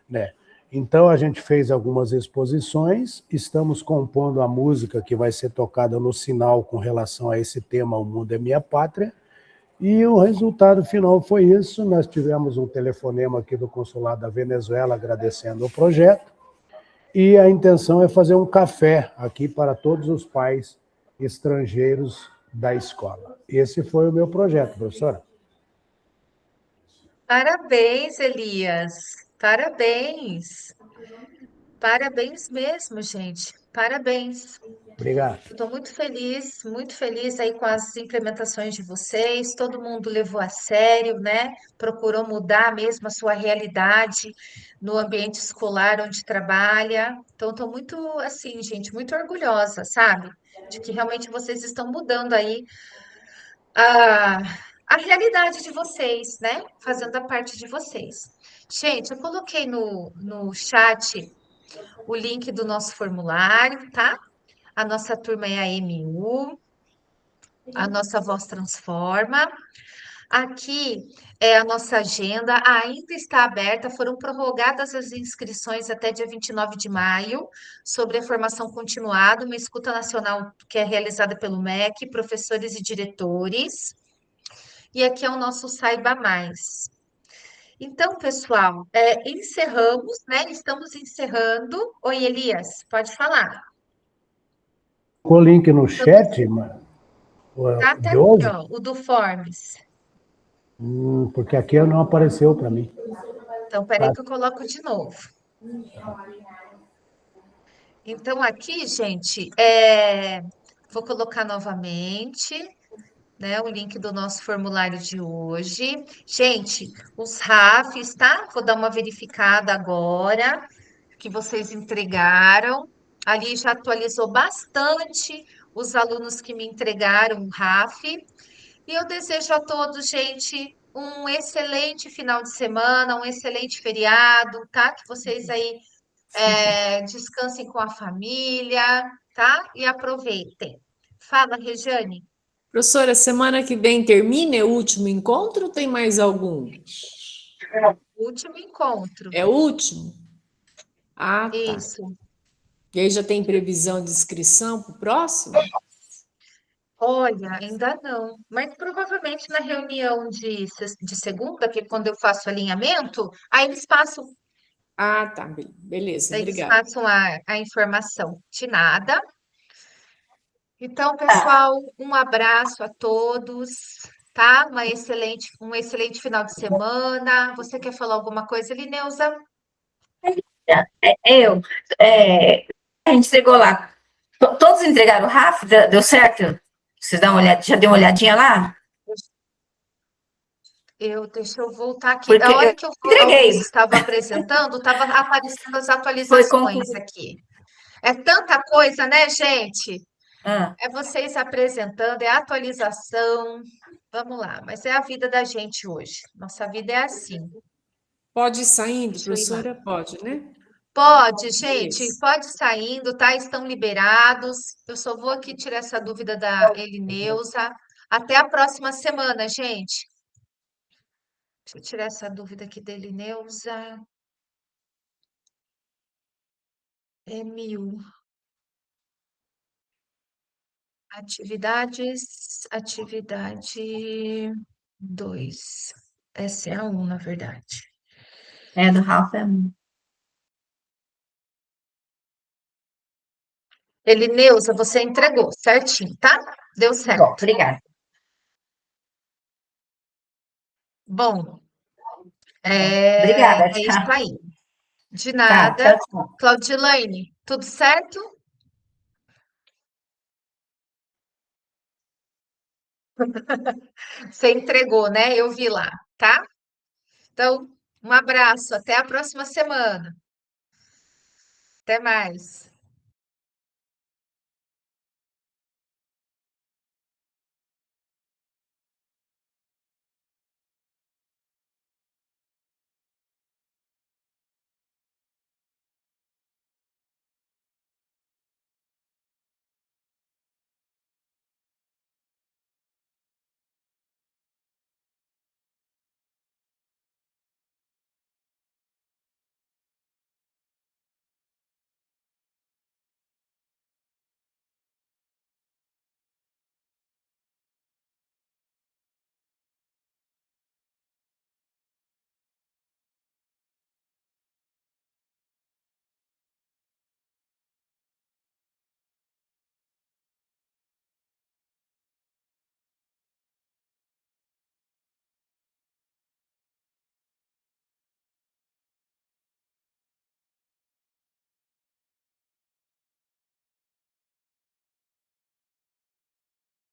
né? Então, a gente fez algumas exposições, estamos compondo a música que vai ser tocada no sinal com relação a esse tema, O Mundo é Minha Pátria, e o resultado final foi isso. Nós tivemos um telefonema aqui do Consulado da Venezuela agradecendo o projeto, e a intenção é fazer um café aqui para todos os pais estrangeiros da escola. Esse foi o meu projeto, professora. Parabéns, Elias. Parabéns. Parabéns mesmo, gente. Parabéns. Obrigado. Estou muito feliz aí com as implementações de vocês. Todo mundo levou a sério, né? Procurou mudar mesmo a sua realidade no ambiente escolar onde trabalha. Então, estou muito, assim, gente, muito orgulhosa, sabe? De que realmente vocês estão mudando aí a, a realidade de vocês, né? Fazendo a parte de vocês. Gente, eu coloquei no chat o link do nosso formulário, tá? A nossa turma é a MU, a nossa voz transforma. Aqui é a nossa agenda, ainda está aberta, foram prorrogadas as inscrições até dia 29 de maio, sobre a formação continuada, uma escuta nacional que é realizada pelo MEC, professores e diretores. E aqui é o nosso Saiba Mais. Então, pessoal, encerramos, né? Estamos encerrando. Oi, Elias, pode falar. O link no chat, Tá até de aqui, hoje? ó, o do Forms. Porque aqui não apareceu para mim. Então, peraí que eu coloco de novo. Então, aqui, gente, vou colocar novamente, né, o link do nosso formulário de hoje. Gente, os RAFs, tá? Vou dar uma verificada agora que vocês entregaram. Ali já atualizou bastante os alunos que me entregaram o RAF. E eu desejo a todos, gente, um excelente final de semana, um excelente feriado, tá? Que vocês aí descansem com a família, tá? E aproveitem. Fala, Rejane. Professora, semana que vem termina? É o último encontro ou tem mais algum? Último encontro. É o último? Ah, tá. Isso. E aí já tem previsão de inscrição para o próximo? Olha, ainda não, mas provavelmente na reunião de segunda, que é quando eu faço alinhamento, aí eles passam, Ah, tá. Beleza, obrigada. a informação. De nada. Então, pessoal, um abraço a todos, tá? Um excelente final de semana. Você quer falar alguma coisa, Lineuza? A gente entregou lá. Todos entregaram o RAF? Deu certo? Você dá uma olhada, já deu uma olhadinha lá? Deixa eu voltar aqui. Porque A hora eu que a entreguei. Luz estava apresentando, estava aparecendo as Foi atualizações concluído. aqui. É tanta coisa, né, gente? Ah, É vocês apresentando, é atualização. Vamos lá, mas é a vida da gente hoje. Nossa vida é assim. Pode ir saindo, Deixa eu ir lá. professora? Pode, né? Pode, gente, Isso. pode ir saindo, tá? Estão liberados. Eu só vou aqui tirar essa dúvida da Elineusa. Até a próxima semana, gente. Deixa eu tirar essa dúvida aqui da Elineusa. É 1000. Atividade 2. Essa é a 1, na verdade. do Ralph é um. Elineusa, você entregou certinho, tá? Deu Bom, certo. obrigada. Bom, Obrigada, é isso tchau. aí. De Tá, nada. tchau, tchau. Claudilaine, tudo certo? Você entregou, né? Eu vi lá, tá? Então, um abraço, até a próxima semana. Até mais.